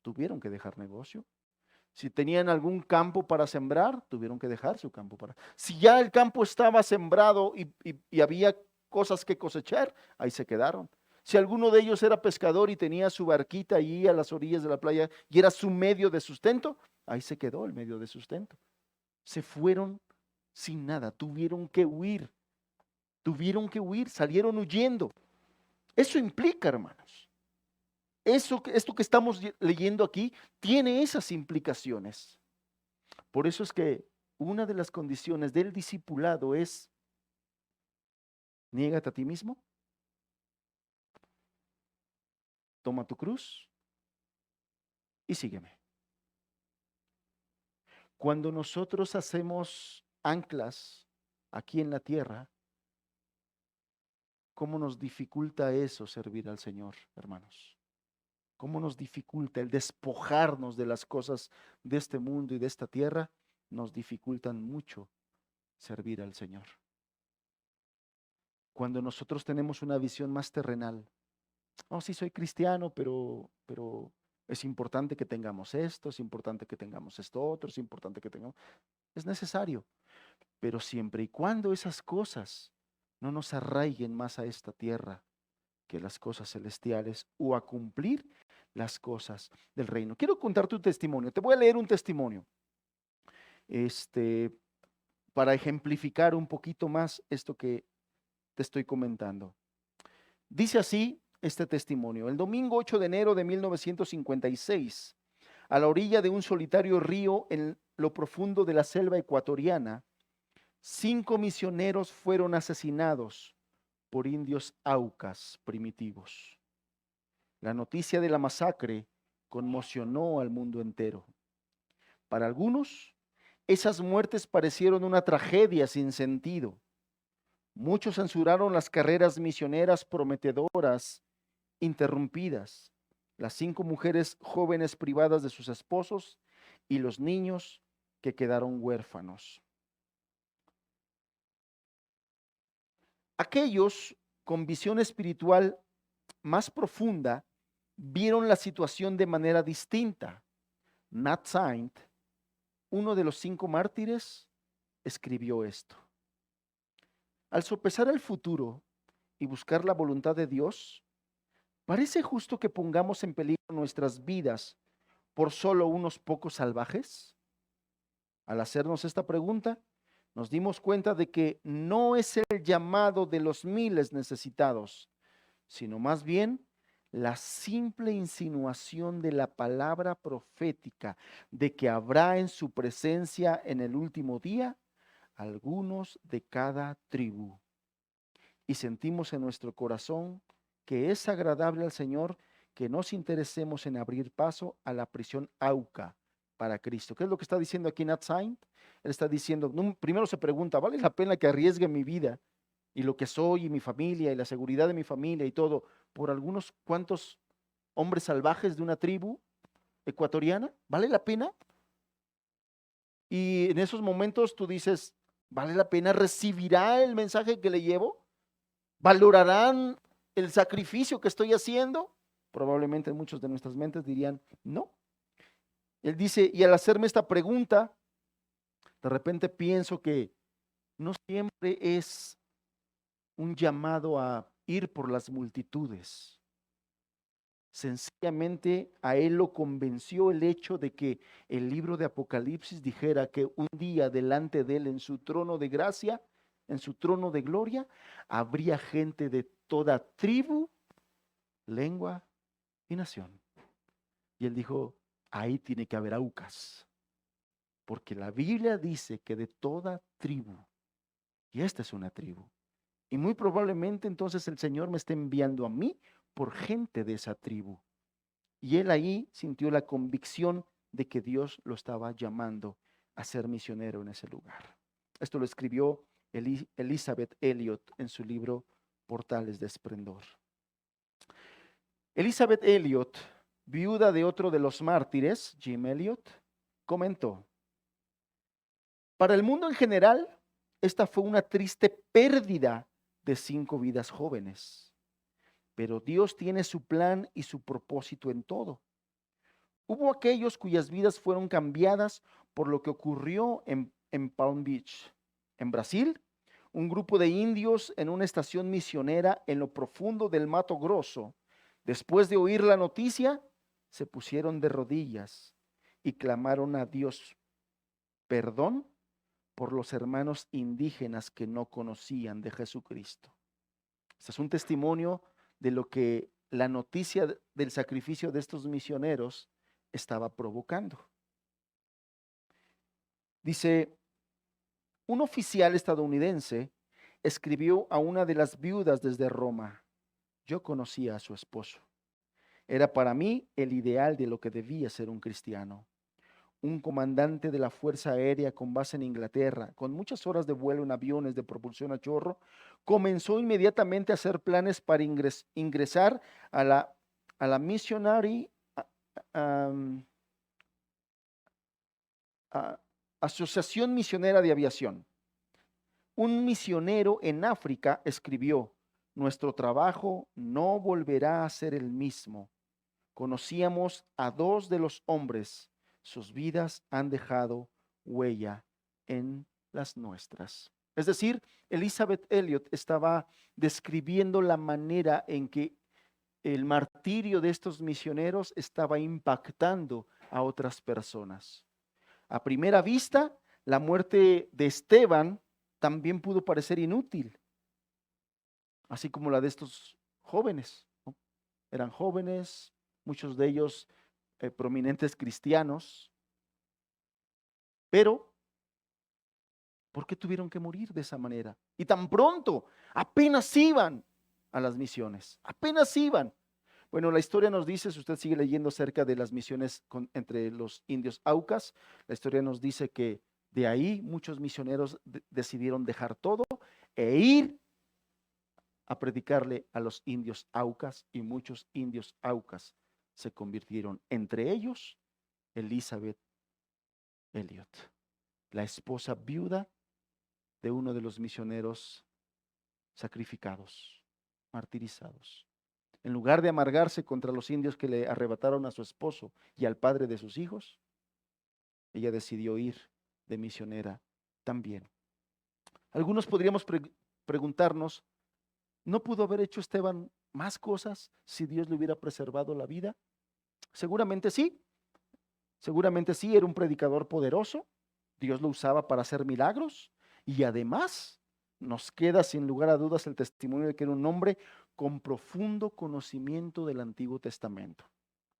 tuvieron que dejar negocio. Si tenían algún campo para sembrar, tuvieron que dejar su campo para. Si ya el campo estaba sembrado y había cosas que cosechar, ahí se quedaron. Si alguno de ellos era pescador y tenía su barquita allí a las orillas de la playa y era su medio de sustento, ahí se quedó el medio de sustento. Se fueron sin nada, tuvieron que huir, salieron huyendo. Eso implica, hermanos. Esto que estamos leyendo aquí tiene esas implicaciones. Por eso es que una de las condiciones del discipulado es, niégate a ti mismo, toma tu cruz y sígueme. Cuando nosotros hacemos anclas aquí en la tierra, ¿cómo nos dificulta eso servir al Señor, hermanos? ¿Cómo nos dificulta el despojarnos de las cosas de este mundo y de esta tierra? Nos dificultan mucho servir al Señor. Cuando nosotros tenemos una visión más terrenal, oh, sí soy cristiano, pero es importante que tengamos esto, es importante que tengamos esto otro, es importante que tengamos, es necesario, pero siempre y cuando esas cosas no nos arraiguen más a esta tierra que las cosas celestiales o a cumplir las cosas del reino. Quiero contar tu testimonio, te voy a leer un testimonio, este, para ejemplificar un poquito más esto que te estoy comentando. Dice así este testimonio. El domingo 8 de enero de 1956, a la orilla de un solitario río en lo profundo de la selva ecuatoriana, 5 misioneros fueron asesinados por indios aucas primitivos. La noticia de la masacre conmocionó al mundo entero. Para algunos, esas muertes parecieron una tragedia sin sentido. Muchos censuraron las carreras misioneras prometedoras interrumpidas, las 5 mujeres jóvenes privadas de sus esposos y los niños que quedaron huérfanos. Aquellos con visión espiritual más profunda vieron la situación de manera distinta. Nat Saint, uno de los 5 mártires, escribió esto: al sopesar el futuro y buscar la voluntad de Dios, ¿parece justo que pongamos en peligro nuestras vidas por solo unos pocos salvajes? Al hacernos esta pregunta, nos dimos cuenta de que no es el llamado de los miles necesitados, sino más bien la simple insinuación de la palabra profética de que habrá en su presencia en el último día algunos de cada tribu. Y sentimos en nuestro corazón que es agradable al Señor que nos interesemos en abrir paso a la prisión AUCA para Cristo. ¿Qué es lo que está diciendo aquí Nat Saint? Él está diciendo, primero se pregunta, ¿vale la pena que arriesgue mi vida y lo que soy y mi familia y la seguridad de mi familia y todo por algunos cuantos hombres salvajes de una tribu ecuatoriana? ¿Vale la pena? Y en esos momentos tú dices, ¿vale la pena? ¿Recibirá el mensaje que le llevo? ¿Valorarán el sacrificio que estoy haciendo? Probablemente muchos de nuestras mentes dirían, no. Él dice, y al hacerme esta pregunta, de repente pienso que no siempre es un llamado a ir por las multitudes. Sencillamente a él lo convenció el hecho de que el libro de Apocalipsis dijera que un día delante de él en su trono de gracia, en su trono de gloria, habría gente de toda tribu, lengua y nación. Y él dijo, ahí tiene que haber aucas, porque la Biblia dice que de toda tribu, y esta es una tribu, y muy probablemente entonces el Señor me esté enviando a mí por gente de esa tribu. Y él ahí sintió la convicción de que Dios lo estaba llamando a ser misionero en ese lugar. Esto lo escribió Elizabeth Elliot en su libro Portales de Esplendor. Elizabeth Elliot, viuda de otro de los mártires, Jim Elliot, comentó: para el mundo en general, esta fue una triste pérdida de 5 vidas jóvenes. Pero Dios tiene su plan y su propósito en todo. Hubo aquellos cuyas vidas fueron cambiadas por lo que ocurrió en Palm Beach, en Brasil. Un grupo de indios en una estación misionera en lo profundo del Mato Grosso, después de oír la noticia, se pusieron de rodillas y clamaron a Dios perdón por los hermanos indígenas que no conocían de Jesucristo. Este es un testimonio de lo que la noticia del sacrificio de estos misioneros estaba provocando. Dice, un oficial estadounidense escribió a una de las viudas desde Roma: yo conocía a su esposo. Era para mí el ideal de lo que debía ser un cristiano. Un comandante de la Fuerza Aérea con base en Inglaterra, con muchas horas de vuelo en aviones de propulsión a chorro, comenzó inmediatamente a hacer planes para ingresar a la Missionary Asociación Misionera de Aviación. Un misionero en África escribió: nuestro trabajo no volverá a ser el mismo. Conocíamos a 2 de los hombres. Sus vidas han dejado huella en las nuestras. Es decir, Elizabeth Elliot estaba describiendo la manera en que el martirio de estos misioneros estaba impactando a otras personas. A primera vista, la muerte de Esteban también pudo parecer inútil, así como la de estos jóvenes, ¿no? eran jóvenes, muchos de ellos prominentes cristianos, pero ¿por qué tuvieron que morir de esa manera? Y tan pronto, apenas iban a las misiones, apenas iban. Bueno, la historia nos dice, si usted sigue leyendo acerca de las misiones entre los indios Aucas, la historia nos dice que de ahí muchos misioneros decidieron dejar todo e ir a predicarle a los indios Aucas, y muchos indios Aucas se convirtieron, entre ellos Elizabeth Elliot, la esposa viuda de uno de los misioneros sacrificados, martirizados. En lugar de amargarse contra los indios que le arrebataron a su esposo y al padre de sus hijos, ella decidió ir de misionera también. Algunos podríamos preguntarnos, ¿no pudo haber hecho Esteban más cosas si Dios le hubiera preservado la vida? Seguramente sí, era un predicador poderoso, Dios lo usaba para hacer milagros, y además nos queda sin lugar a dudas el testimonio de que era un hombre con profundo conocimiento del Antiguo Testamento.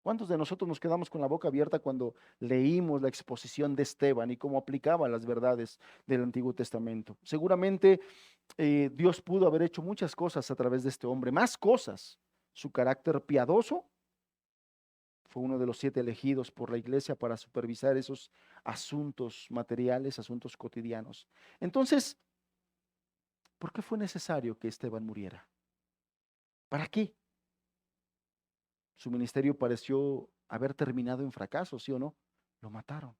¿Cuántos de nosotros nos quedamos con la boca abierta cuando leímos la exposición de Esteban y cómo aplicaba las verdades del Antiguo Testamento? Seguramente Dios pudo haber hecho muchas cosas a través de este hombre, más cosas. Su carácter piadoso, fue uno de los 7 elegidos por la iglesia para supervisar esos asuntos materiales, asuntos cotidianos. Entonces, ¿por qué fue necesario que Esteban muriera? ¿Para qué? Su ministerio pareció haber terminado en fracaso, ¿sí o no? Lo mataron.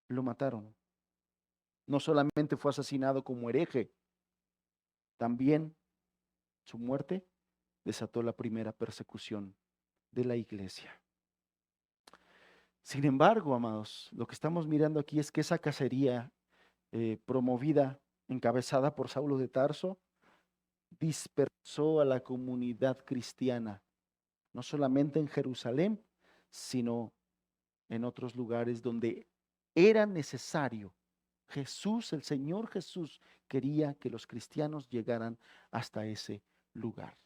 Lo mataron. No solamente fue asesinado como hereje, también su muerte desató la primera persecución de la iglesia. Sin embargo, amados, lo que estamos mirando aquí es que esa cacería promovida, encabezada por Saulo de Tarso, dispersó a la comunidad cristiana, no solamente en Jerusalén, sino en otros lugares donde era necesario. Jesús, el Señor Jesús, quería que los cristianos llegaran hasta ese lugar.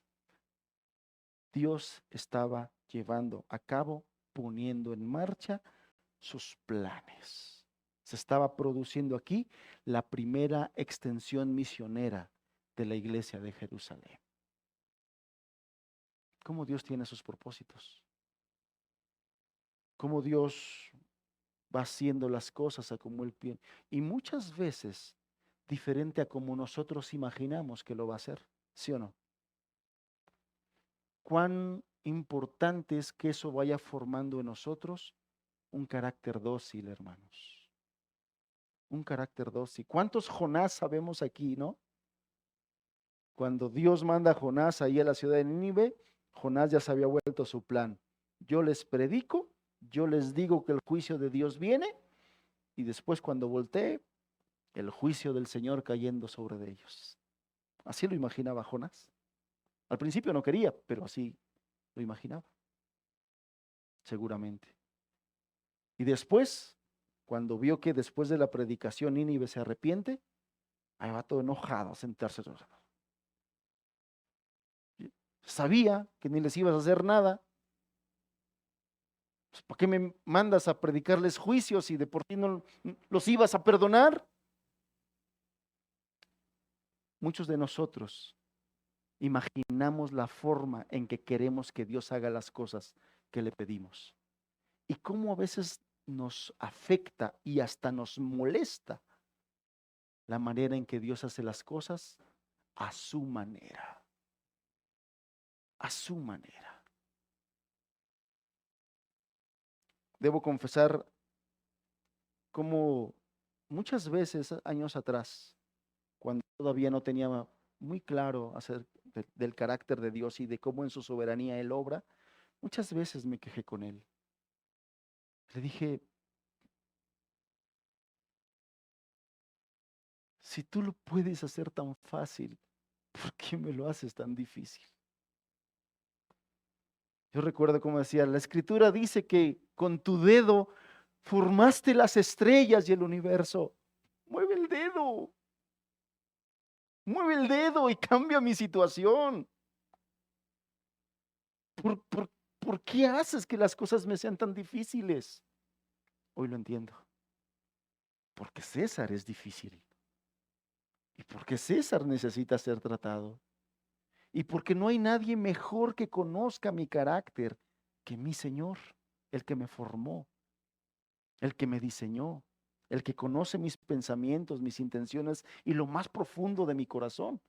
Dios estaba llevando a cabo, poniendo en marcha sus planes. Se estaba produciendo aquí la primera extensión misionera de la iglesia de Jerusalén. ¿Cómo Dios tiene sus propósitos? ¿Cómo Dios va haciendo las cosas a como Él piensa? Y muchas veces diferente a como nosotros imaginamos que lo va a hacer, ¿sí o no? Cuán importante es que eso vaya formando en nosotros un carácter dócil, hermanos. Un carácter dócil. ¿Cuántos Jonás sabemos aquí, no? Cuando Dios manda a Jonás ahí a la ciudad de Nínive, Jonás ya se había vuelto su plan. Yo les predico, yo les digo que el juicio de Dios viene, y después cuando voltee, el juicio del Señor cayendo sobre de ellos. Así lo imaginaba Jonás. Al principio no quería, pero así lo imaginaba, seguramente. Y después, cuando vio que después de la predicación Nínive se arrepiente, ahí va todo enojado a sentarse. Sabía que ni les ibas a hacer nada. Pues, ¿por qué me mandas a predicarles juicios y de por ti no los ibas a perdonar? Muchos de nosotros imaginamos la forma en que queremos que Dios haga las cosas que le pedimos. Y cómo a veces nos afecta y hasta nos molesta la manera en que Dios hace las cosas a su manera. A su manera. Debo confesar como muchas veces, años atrás, cuando todavía no tenía muy claro acerca del carácter de Dios y de cómo en su soberanía Él obra, muchas veces me quejé con Él. Le dije, si tú lo puedes hacer tan fácil, ¿por qué me lo haces tan difícil? Yo recuerdo como decía, la escritura dice que con tu dedo formaste las estrellas y el universo. Mueve el dedo. Mueve el dedo y cambia mi situación. ¿Por, por, por qué haces que las cosas me sean tan difíciles? Hoy lo entiendo. Porque César es difícil. Y porque César necesita ser tratado. Y porque no hay nadie mejor que conozca mi carácter que mi Señor, el que me formó, el que me diseñó, el que conoce mis pensamientos, mis intenciones y lo más profundo de mi corazón.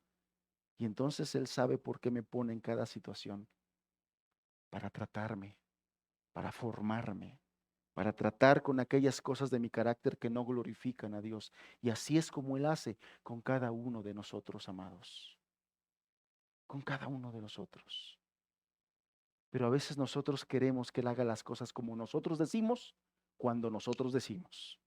Y entonces Él sabe por qué me pone en cada situación, para tratarme, para formarme, para tratar con aquellas cosas de mi carácter que no glorifican a Dios. Y así es como Él hace con cada uno de nosotros, amados, con cada uno de nosotros. Pero a veces nosotros queremos que Él haga las cosas como nosotros decimos, cuando nosotros decimos.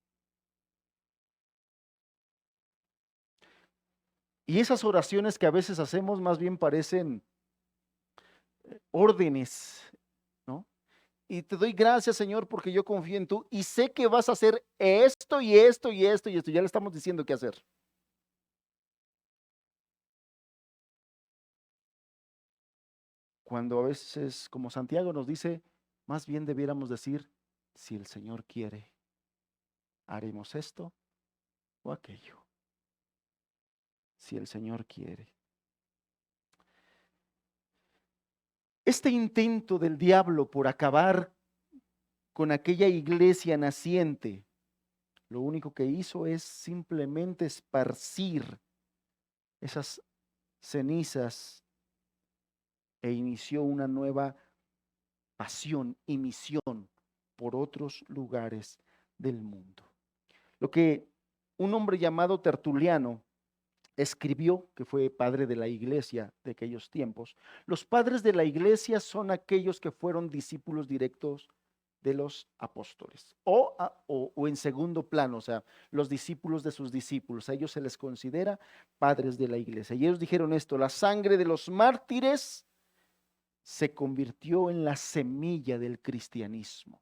Y esas oraciones que a veces hacemos más bien parecen órdenes, ¿no? Y te doy gracias, Señor, porque yo confío en tú y sé que vas a hacer esto y esto y esto y esto. Ya le estamos diciendo qué hacer. Cuando a veces, como Santiago nos dice, más bien debiéramos decir, si el Señor quiere, haremos esto o aquello. Si el Señor quiere. Este intento del diablo por acabar con aquella iglesia naciente, lo único que hizo es simplemente esparcir esas cenizas e inició una nueva pasión y misión por otros lugares del mundo. Lo que un hombre llamado Tertuliano escribió, que fue padre de la iglesia de aquellos tiempos, los padres de la iglesia son aquellos que fueron discípulos directos de los apóstoles, o en segundo plano, o sea, los discípulos de sus discípulos, a ellos se les considera padres de la iglesia. Y ellos dijeron esto: la sangre de los mártires se convirtió en la semilla del cristianismo.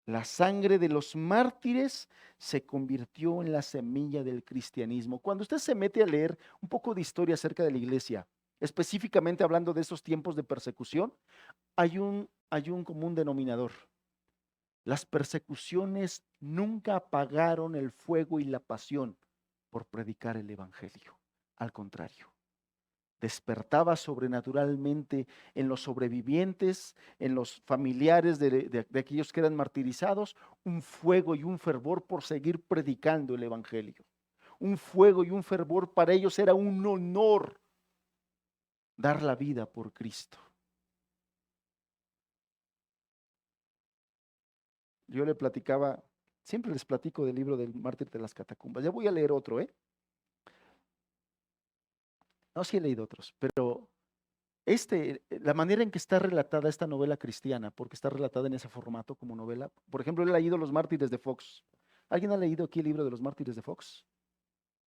La sangre de los mártires se convirtió en la semilla del cristianismo. Cuando usted se mete a leer un poco de historia acerca de la iglesia, específicamente hablando de esos tiempos de persecución, hay un común denominador. Las persecuciones nunca apagaron el fuego y la pasión por predicar el evangelio. Al contrario, despertaba sobrenaturalmente en los sobrevivientes, en los familiares de aquellos que eran martirizados, un fuego y un fervor por seguir predicando el evangelio. Un fuego y un fervor para ellos era un honor dar la vida por Cristo. Yo le platicaba, siempre les platico del libro del mártir de las catacumbas. Ya voy a leer otro, ¿eh? No, sí he leído otros, pero la manera en que está relatada esta novela cristiana, porque está relatada en ese formato como novela. Por ejemplo, he leído Los Mártires de Fox. ¿Alguien ha leído aquí el libro de Los Mártires de Fox?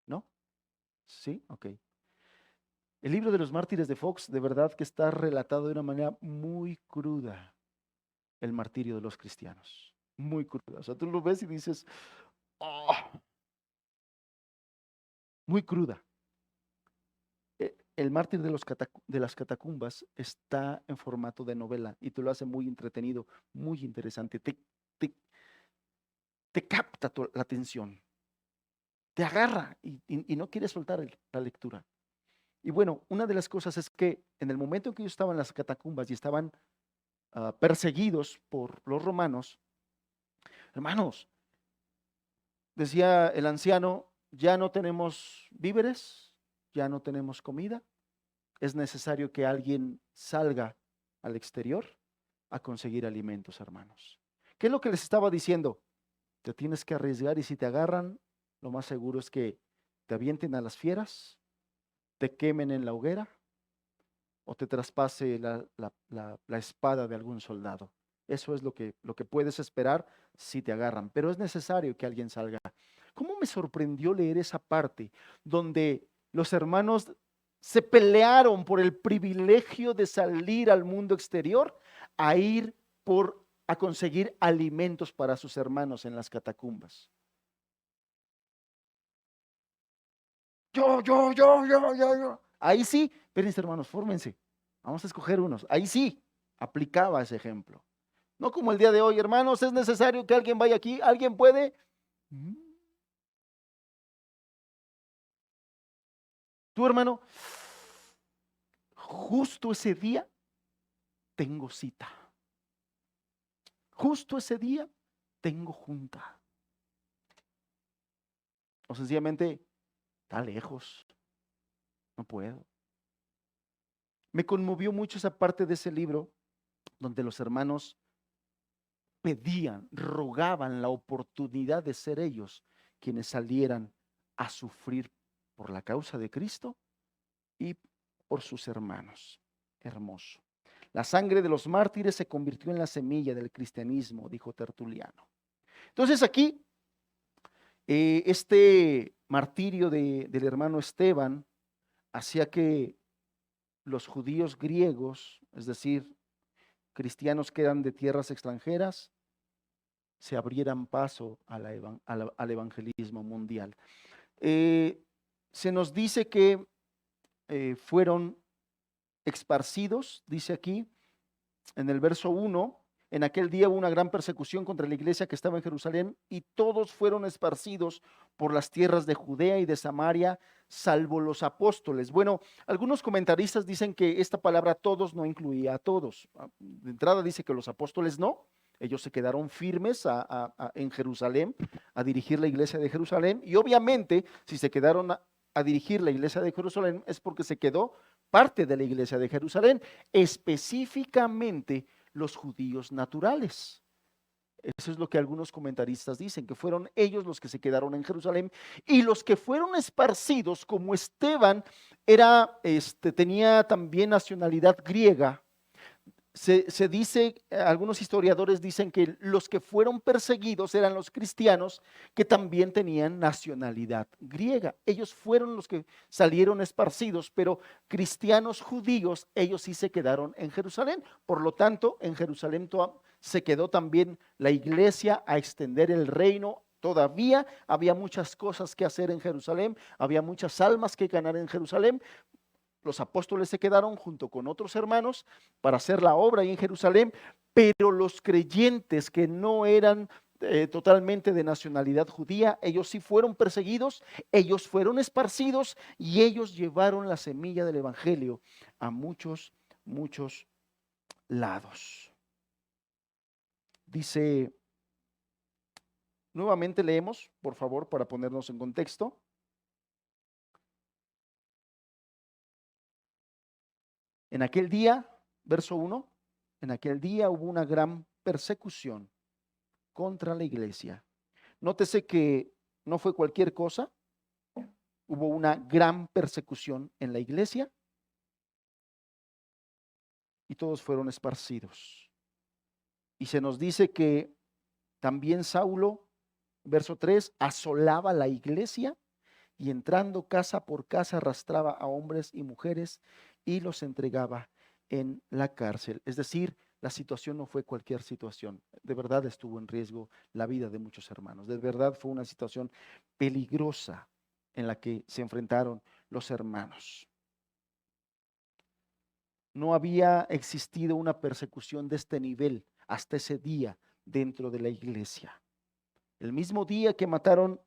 ¿No? Sí, ok. El libro de Los Mártires de Fox, de verdad que está relatado de una manera muy cruda, el martirio de los cristianos. Muy cruda. O sea, tú lo ves y dices, "Oh", muy cruda. El mártir de las catacumbas está en formato de novela y te lo hace muy entretenido, muy interesante. Te, te capta la atención, te agarra y no quieres soltar la lectura. Y bueno, una de las cosas es que en el momento en que ellos estaban en las catacumbas y estaban perseguidos por los romanos, hermanos, decía el anciano, ya no tenemos víveres, ya no tenemos comida, es necesario que alguien salga al exterior a conseguir alimentos, hermanos. ¿Qué es lo que les estaba diciendo? Te tienes que arriesgar y si te agarran, lo más seguro es que te avienten a las fieras, te quemen en la hoguera o te traspase la espada de algún soldado. Eso es lo que puedes esperar si te agarran, pero es necesario que alguien salga. ¿Cómo me sorprendió leer esa parte donde los hermanos se pelearon por el privilegio de salir al mundo exterior a ir a conseguir alimentos para sus hermanos en las catacumbas? Yo. Ahí sí, espérense hermanos, fórmense. Vamos a escoger unos. Ahí sí, aplicaba ese ejemplo. No como el día de hoy, hermanos, es necesario que alguien vaya aquí. ¿Alguien puede? Tú, hermano, justo ese día tengo cita. Justo ese día tengo junta. O sencillamente, está lejos, no puedo. Me conmovió mucho esa parte de ese libro donde los hermanos pedían, rogaban la oportunidad de ser ellos quienes salieran a sufrir por la causa de Cristo y por sus hermanos. Hermoso. La sangre de los mártires se convirtió en la semilla del cristianismo, dijo Tertuliano. Entonces aquí, este martirio del hermano Esteban hacía que los judíos griegos, es decir, cristianos que eran de tierras extranjeras, se abrieran paso al evangelismo mundial. Se nos dice que fueron esparcidos, dice aquí en el verso 1, en aquel día hubo una gran persecución contra la iglesia que estaba en Jerusalén y todos fueron esparcidos por las tierras de Judea y de Samaria, salvo los apóstoles. Bueno, algunos comentaristas dicen que esta palabra todos no incluía a todos. De entrada dice que los apóstoles no, ellos se quedaron firmes en Jerusalén, a dirigir la iglesia de Jerusalén, y obviamente si se quedaron a dirigir la iglesia de Jerusalén es porque se quedó parte de la iglesia de Jerusalén, específicamente los judíos naturales. Eso es lo que algunos comentaristas dicen, que fueron ellos los que se quedaron en Jerusalén y los que fueron esparcidos, como Esteban tenía también nacionalidad griega. Se dice, algunos historiadores dicen que los que fueron perseguidos eran los cristianos que también tenían nacionalidad griega. Ellos fueron los que salieron esparcidos, pero cristianos judíos, ellos sí se quedaron en Jerusalén. Por lo tanto, en Jerusalén se quedó también la iglesia a extender el reino. Todavía había muchas cosas que hacer en Jerusalén, había muchas almas que ganar en Jerusalén. Los apóstoles se quedaron junto con otros hermanos para hacer la obra ahí en Jerusalén, pero los creyentes que no eran totalmente de nacionalidad judía, ellos sí fueron perseguidos, ellos fueron esparcidos y ellos llevaron la semilla del evangelio a muchos, muchos lados. Dice, nuevamente leemos, por favor, para ponernos en contexto. En aquel día, verso 1, en aquel día hubo una gran persecución contra la iglesia. Nótese que no fue cualquier cosa, hubo una gran persecución en la iglesia y todos fueron esparcidos. Y se nos dice que también Saulo, verso 3, asolaba la iglesia y entrando casa por casa arrastraba a hombres y mujeres y los entregaba en la cárcel. Es decir, la situación no fue cualquier situación. De verdad estuvo en riesgo la vida de muchos hermanos. De verdad fue una situación peligrosa en la que se enfrentaron los hermanos. No había existido una persecución de este nivel hasta ese día dentro de la iglesia. El mismo día que mataron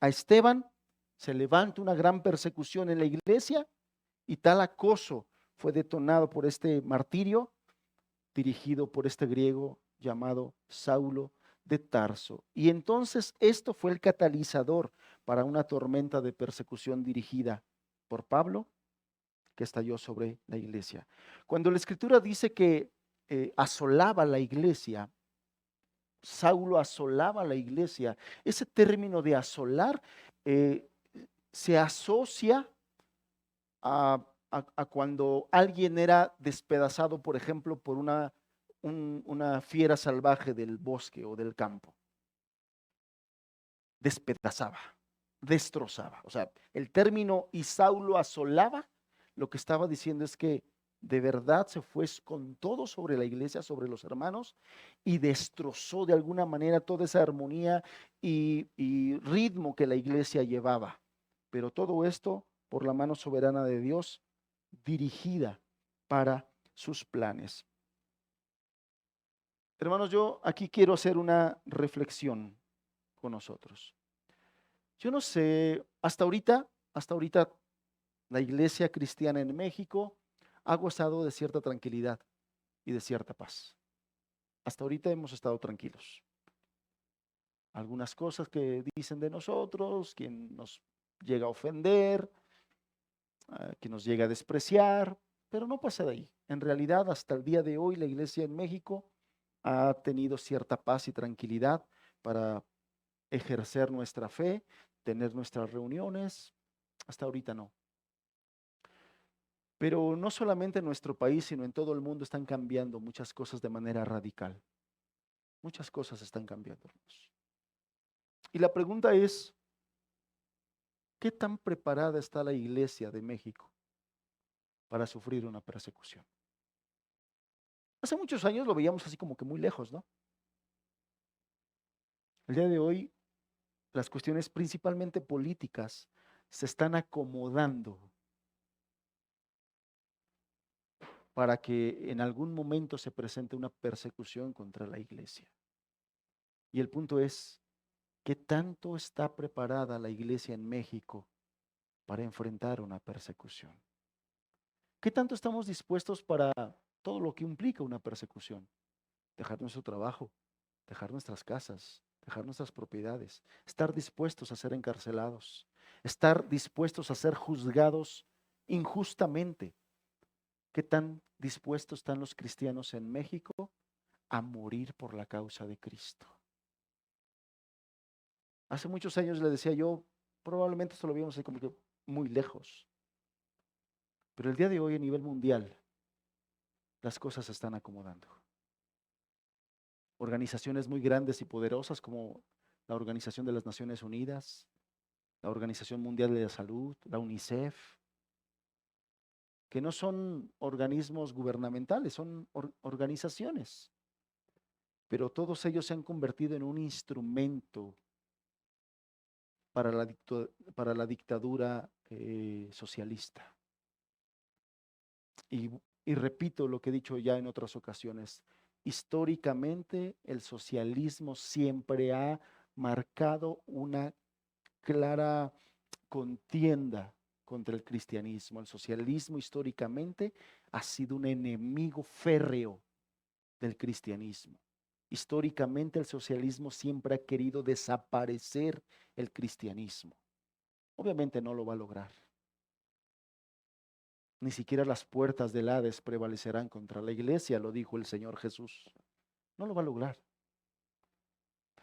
a Esteban, se levanta una gran persecución en la iglesia y tal acoso fue detonado por este martirio dirigido por este griego llamado Saulo de Tarso. Y entonces esto fue el catalizador para una tormenta de persecución dirigida por Pablo que estalló sobre la iglesia. Cuando la escritura dice que asolaba la iglesia, Saulo asolaba la iglesia, ese término de asolar se asocia a cuando alguien era despedazado, por ejemplo, por una fiera salvaje del bosque o del campo. Despedazaba, destrozaba. O sea, el término y Saulo asolaba, lo que estaba diciendo es que de verdad se fue con todo sobre la iglesia, sobre los hermanos, y destrozó de alguna manera toda esa armonía y ritmo que la iglesia llevaba. Pero todo esto por la mano soberana de Dios, dirigida para sus planes. Hermanos, yo aquí quiero hacer una reflexión con nosotros. Yo no sé, hasta ahorita la iglesia cristiana en México ha gozado de cierta tranquilidad y de cierta paz. Hasta ahorita hemos estado tranquilos. Algunas cosas que dicen de nosotros, quien nos llega a ofender, quien nos llega a despreciar, pero no pasa de ahí. En realidad, hasta el día de hoy, la iglesia en México ha tenido cierta paz y tranquilidad para ejercer nuestra fe, tener nuestras reuniones. Hasta ahorita no. Pero no solamente en nuestro país, sino en todo el mundo están cambiando muchas cosas de manera radical. Muchas cosas están cambiando, hermanos. Y la pregunta es, ¿qué tan preparada está la iglesia de México para sufrir una persecución? Hace muchos años lo veíamos así como que muy lejos, ¿no? El día de hoy, las cuestiones principalmente políticas se están acomodando para que en algún momento se presente una persecución contra la iglesia. Y el punto es, ¿qué tanto está preparada la iglesia en México para enfrentar una persecución? ¿Qué tanto estamos dispuestos para todo lo que implica una persecución? Dejar nuestro trabajo, dejar nuestras casas, dejar nuestras propiedades, estar dispuestos a ser encarcelados, estar dispuestos a ser juzgados injustamente. ¿Qué tan dispuestos están los cristianos en México a morir por la causa de Cristo? Hace muchos años le decía yo, probablemente esto lo vimos así como que muy lejos, pero el día de hoy a nivel mundial las cosas se están acomodando. Organizaciones muy grandes y poderosas como la Organización de las Naciones Unidas, la Organización Mundial de la Salud, la UNICEF, que no son organismos gubernamentales, son organizaciones, pero todos ellos se han convertido en un instrumento para la dictadura socialista. Y, y repito lo que he dicho ya en otras ocasiones, históricamente el socialismo siempre ha marcado una clara contienda contra el cristianismo. El socialismo históricamente ha sido un enemigo férreo del cristianismo. Históricamente el socialismo siempre ha querido desaparecer el cristianismo. Obviamente no lo va a lograr. Ni siquiera las puertas del Hades prevalecerán contra la iglesia, lo dijo el Señor Jesús. No lo va a lograr.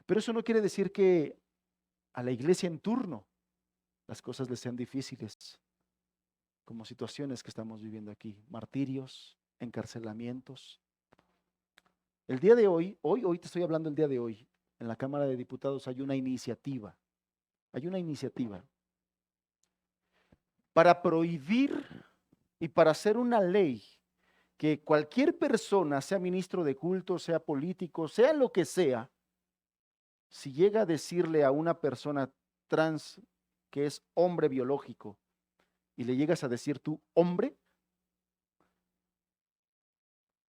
Pero eso no quiere decir que a la iglesia en turno las cosas le sean difíciles, como situaciones que estamos viviendo aquí, martirios, encarcelamientos. El día de hoy te estoy hablando el día de hoy, en la Cámara de Diputados hay una iniciativa para prohibir y para hacer una ley que cualquier persona, sea ministro de culto, sea político, sea lo que sea, si llega a decirle a una persona trans que es hombre biológico y le llegas a decir tú hombre,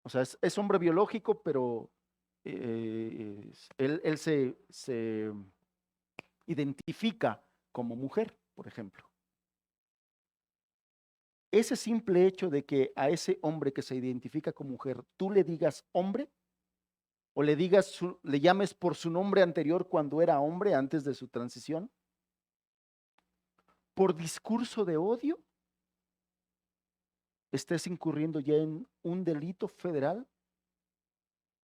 o sea, es hombre biológico, pero él se identifica como mujer, por ejemplo. Ese simple hecho de que a ese hombre que se identifica como mujer tú le digas hombre o le llames por su nombre anterior cuando era hombre antes de su transición, por discurso de odio, estés incurriendo ya en un delito federal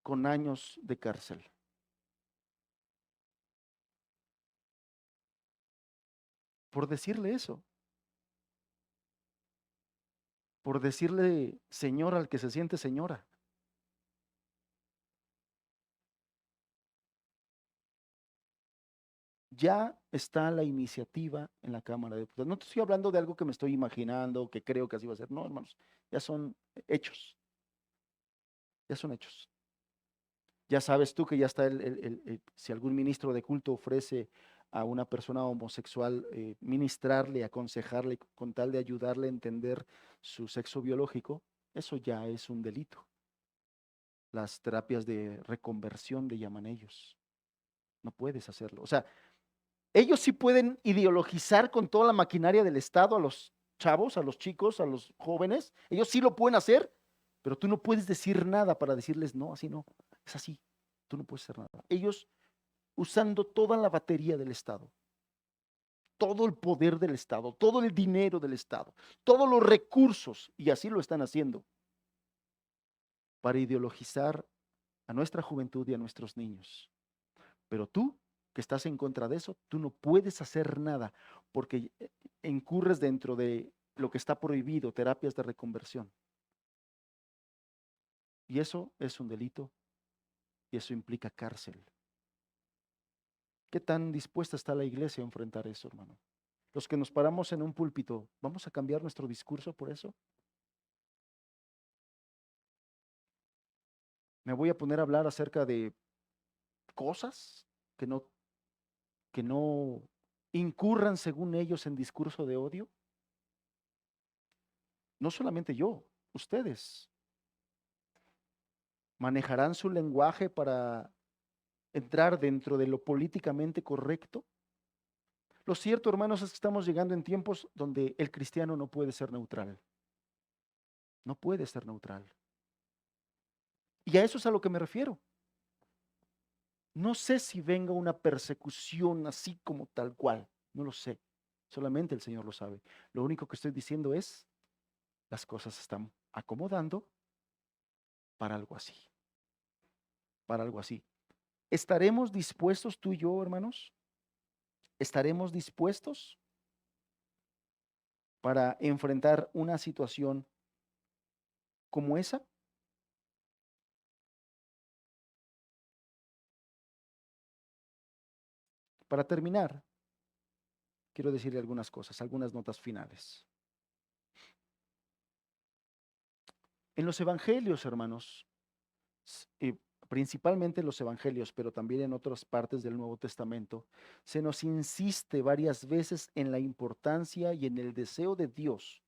con años de cárcel. Por decirle eso. Por decirle señor al que se siente señora. Ya está la iniciativa en la Cámara de Diputados. No te estoy hablando de algo que me estoy imaginando, que creo que así va a ser. No, hermanos, ya son hechos. Ya son hechos. Ya sabes tú que ya está si algún ministro de culto ofrece a una persona homosexual ministrarle, aconsejarle con tal de ayudarle a entender su sexo biológico, eso ya es un delito. Las terapias de reconversión le llaman ellos. No puedes hacerlo. O sea, ellos sí pueden ideologizar con toda la maquinaria del Estado a los chavos, a los chicos, a los jóvenes. Ellos sí lo pueden hacer, pero tú no puedes decir nada para decirles, no, así no, es así. Tú no puedes hacer nada. Ellos usando toda la batería del Estado, todo el poder del Estado, todo el dinero del Estado, todos los recursos, y así lo están haciendo, para ideologizar a nuestra juventud y a nuestros niños. Pero tú, que estás en contra de eso, tú no puedes hacer nada porque incurres dentro de lo que está prohibido, terapias de reconversión. Y eso es un delito y eso implica cárcel. ¿Qué tan dispuesta está la iglesia a enfrentar eso, hermano? Los que nos paramos en un púlpito, ¿vamos a cambiar nuestro discurso por eso? ¿Me voy a poner a hablar acerca de cosas que no incurran según ellos en discurso de odio? No solamente yo, ustedes manejarán su lenguaje para entrar dentro de lo políticamente correcto. Lo cierto, hermanos, es que estamos llegando en tiempos donde el cristiano no puede ser neutral. No puede ser neutral. Y a eso es a lo que me refiero. No sé si venga una persecución así como tal cual. No lo sé. Solamente el Señor lo sabe. Lo único que estoy diciendo es, las cosas se están acomodando para algo así. Para algo así. ¿Estaremos dispuestos tú y yo, hermanos? ¿Estaremos dispuestos para enfrentar una situación como esa? Para terminar, quiero decirle algunas cosas, algunas notas finales. En los evangelios, hermanos, principalmente en los evangelios, pero también en otras partes del Nuevo Testamento, se nos insiste varias veces en la importancia y en el deseo de Dios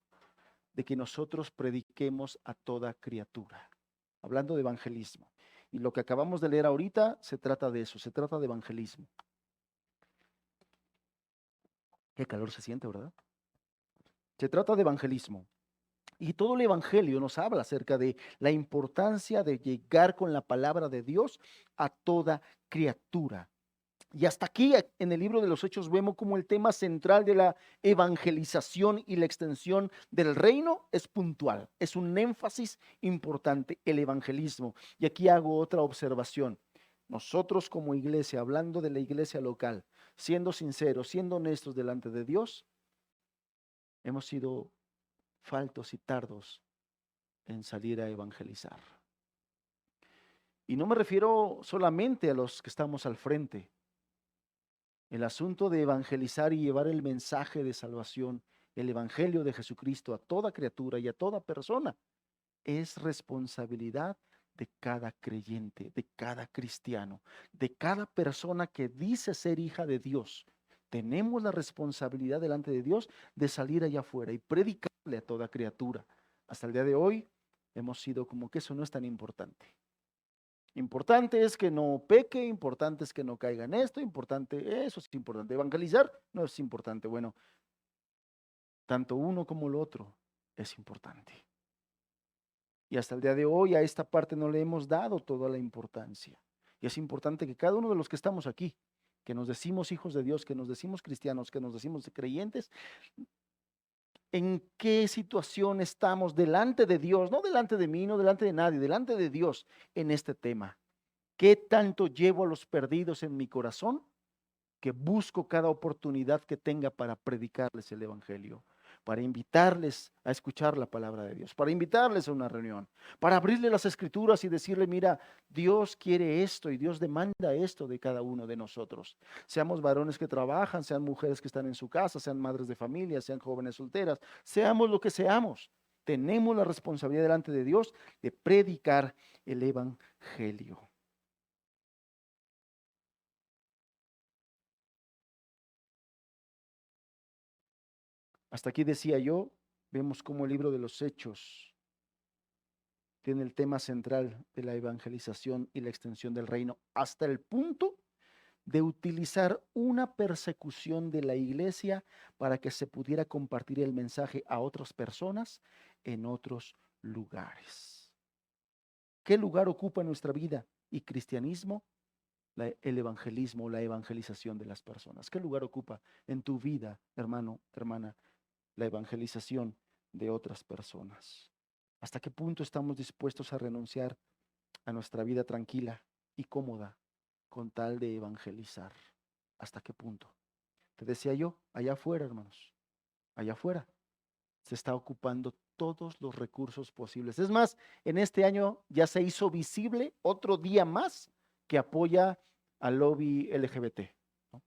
de que nosotros prediquemos a toda criatura, hablando de evangelismo. Y lo que acabamos de leer ahorita se trata de eso, se trata de evangelismo. Qué calor se siente, ¿verdad? Se trata de evangelismo. Y todo el Evangelio nos habla acerca de la importancia de llegar con la palabra de Dios a toda criatura. Y hasta aquí en el libro de los Hechos vemos como el tema central de la evangelización y la extensión del reino es puntual, es un énfasis importante, el evangelismo. Y aquí hago otra observación. Nosotros como iglesia, hablando de la iglesia local, siendo sinceros, siendo honestos delante de Dios, hemos sido faltos y tardos en salir a evangelizar. Y no me refiero solamente a los que estamos al frente. El asunto de evangelizar y llevar el mensaje de salvación, el evangelio de Jesucristo a toda criatura y a toda persona, es responsabilidad de cada creyente, de cada cristiano, de cada persona que dice ser hija de Dios. Tenemos la responsabilidad delante de Dios de salir allá afuera y predicarle a toda criatura. Hasta el día de hoy hemos sido como que eso no es tan importante. Importante es que no peque, importante es que no caiga en esto, importante, eso es importante. Evangelizar no es importante. Bueno, tanto uno como el otro es importante. Y hasta el día de hoy a esta parte no le hemos dado toda la importancia. Y es importante que cada uno de los que estamos aquí, que nos decimos hijos de Dios, que nos decimos cristianos, que nos decimos creyentes, en qué situación estamos delante de Dios, no delante de mí, no delante de nadie, delante de Dios en este tema. ¿Qué tanto llevo a los perdidos en mi corazón? Que busco cada oportunidad que tenga para predicarles el Evangelio, para invitarles a escuchar la palabra de Dios, para invitarles a una reunión, para abrirle las escrituras y decirle, mira, Dios quiere esto y Dios demanda esto de cada uno de nosotros. Seamos varones que trabajan, sean mujeres que están en su casa, sean madres de familia, sean jóvenes solteras, seamos lo que seamos. Tenemos la responsabilidad delante de Dios de predicar el Evangelio. Hasta aquí decía yo, vemos cómo el libro de los Hechos tiene el tema central de la evangelización y la extensión del reino, hasta el punto de utilizar una persecución de la iglesia para que se pudiera compartir el mensaje a otras personas en otros lugares. ¿Qué lugar ocupa en nuestra vida y cristianismo? El evangelismo, la evangelización de las personas. ¿Qué lugar ocupa en tu vida, hermano, hermana, la evangelización de otras personas? ¿Hasta qué punto estamos dispuestos a renunciar a nuestra vida tranquila y cómoda con tal de evangelizar? ¿Hasta qué punto? Te decía yo, allá afuera, hermanos, allá afuera se está ocupando todos los recursos posibles. Es más, en este año ya se hizo visible otro día más que apoya al lobby LGBT, ¿no?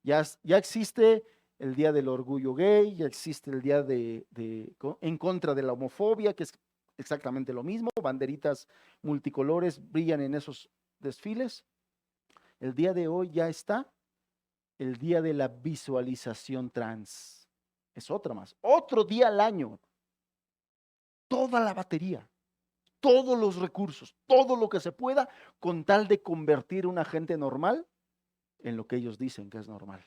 Ya existe el Día del Orgullo Gay, ya existe el Día en contra de la homofobia, que es exactamente lo mismo, banderitas multicolores brillan en esos desfiles. El día de hoy ya está el Día de la Visualización Trans. Es otra más, otro día al año. Toda la batería, todos los recursos, todo lo que se pueda, con tal de convertir a una gente normal en lo que ellos dicen que es normal.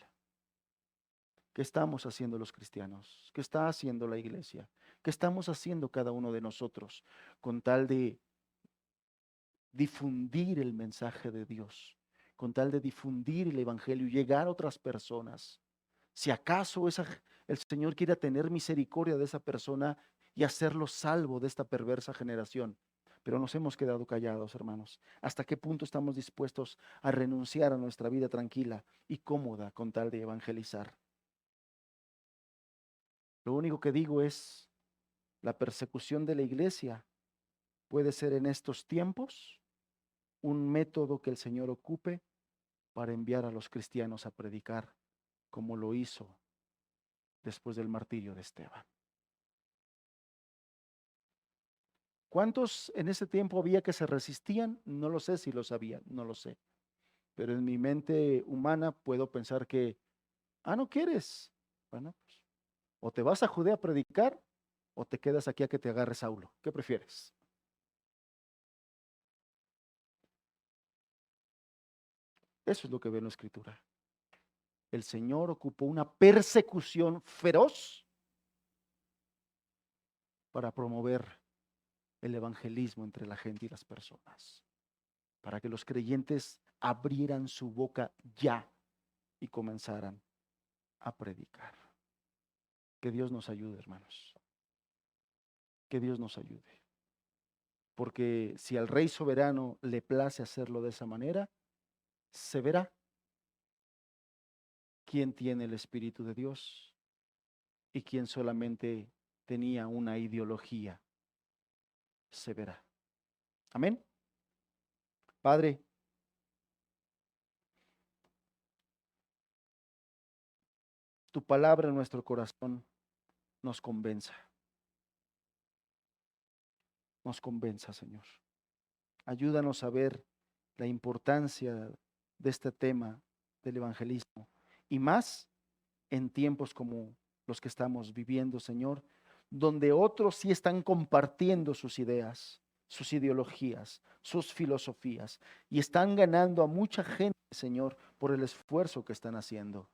¿Qué estamos haciendo los cristianos? ¿Qué está haciendo la iglesia? ¿Qué estamos haciendo cada uno de nosotros con tal de difundir el mensaje de Dios, con tal de difundir el evangelio y llegar a otras personas? Si acaso el Señor quiere tener misericordia de esa persona y hacerlo salvo de esta perversa generación. Pero nos hemos quedado callados, hermanos. ¿Hasta qué punto estamos dispuestos a renunciar a nuestra vida tranquila y cómoda con tal de evangelizar? Lo único que digo es, la persecución de la iglesia puede ser en estos tiempos un método que el Señor ocupe para enviar a los cristianos a predicar, como lo hizo después del martirio de Esteban. ¿Cuántos en ese tiempo había que se resistían? No lo sé si lo sabían, no lo sé. Pero en mi mente humana puedo pensar que, no quieres. Bueno, pues, o te vas a Judea a predicar o te quedas aquí a que te agarre Saulo. ¿Qué prefieres? Eso es lo que ve en la Escritura. El Señor ocupó una persecución feroz para promover el evangelismo entre la gente y las personas, para que los creyentes abrieran su boca ya y comenzaran a predicar. Que Dios nos ayude, hermanos. Que Dios nos ayude. Porque si al Rey soberano le place hacerlo de esa manera, se verá quién tiene el Espíritu de Dios y quién solamente tenía una ideología. Se verá. Amén. Padre, tu palabra en nuestro corazón nos convenza. Nos convenza, Señor. Ayúdanos a ver la importancia de este tema del evangelismo y más en tiempos como los que estamos viviendo, Señor, donde otros sí están compartiendo sus ideas, sus ideologías, sus filosofías y están ganando a mucha gente, Señor, por el esfuerzo que están haciendo.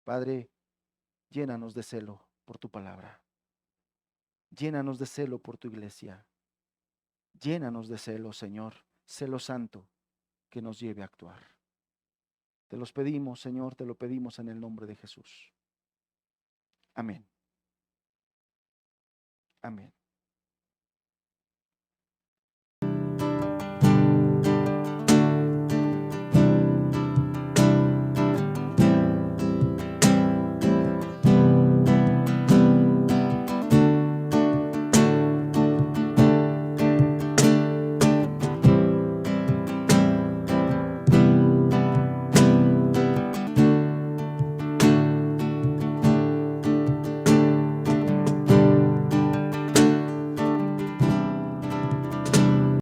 Padre, llénanos de celo por tu palabra. Llénanos de celo por tu iglesia. Llénanos de celo, Señor, celo santo que nos lleve a actuar. Te los pedimos, Señor, te lo pedimos en el nombre de Jesús. Amén. Amén.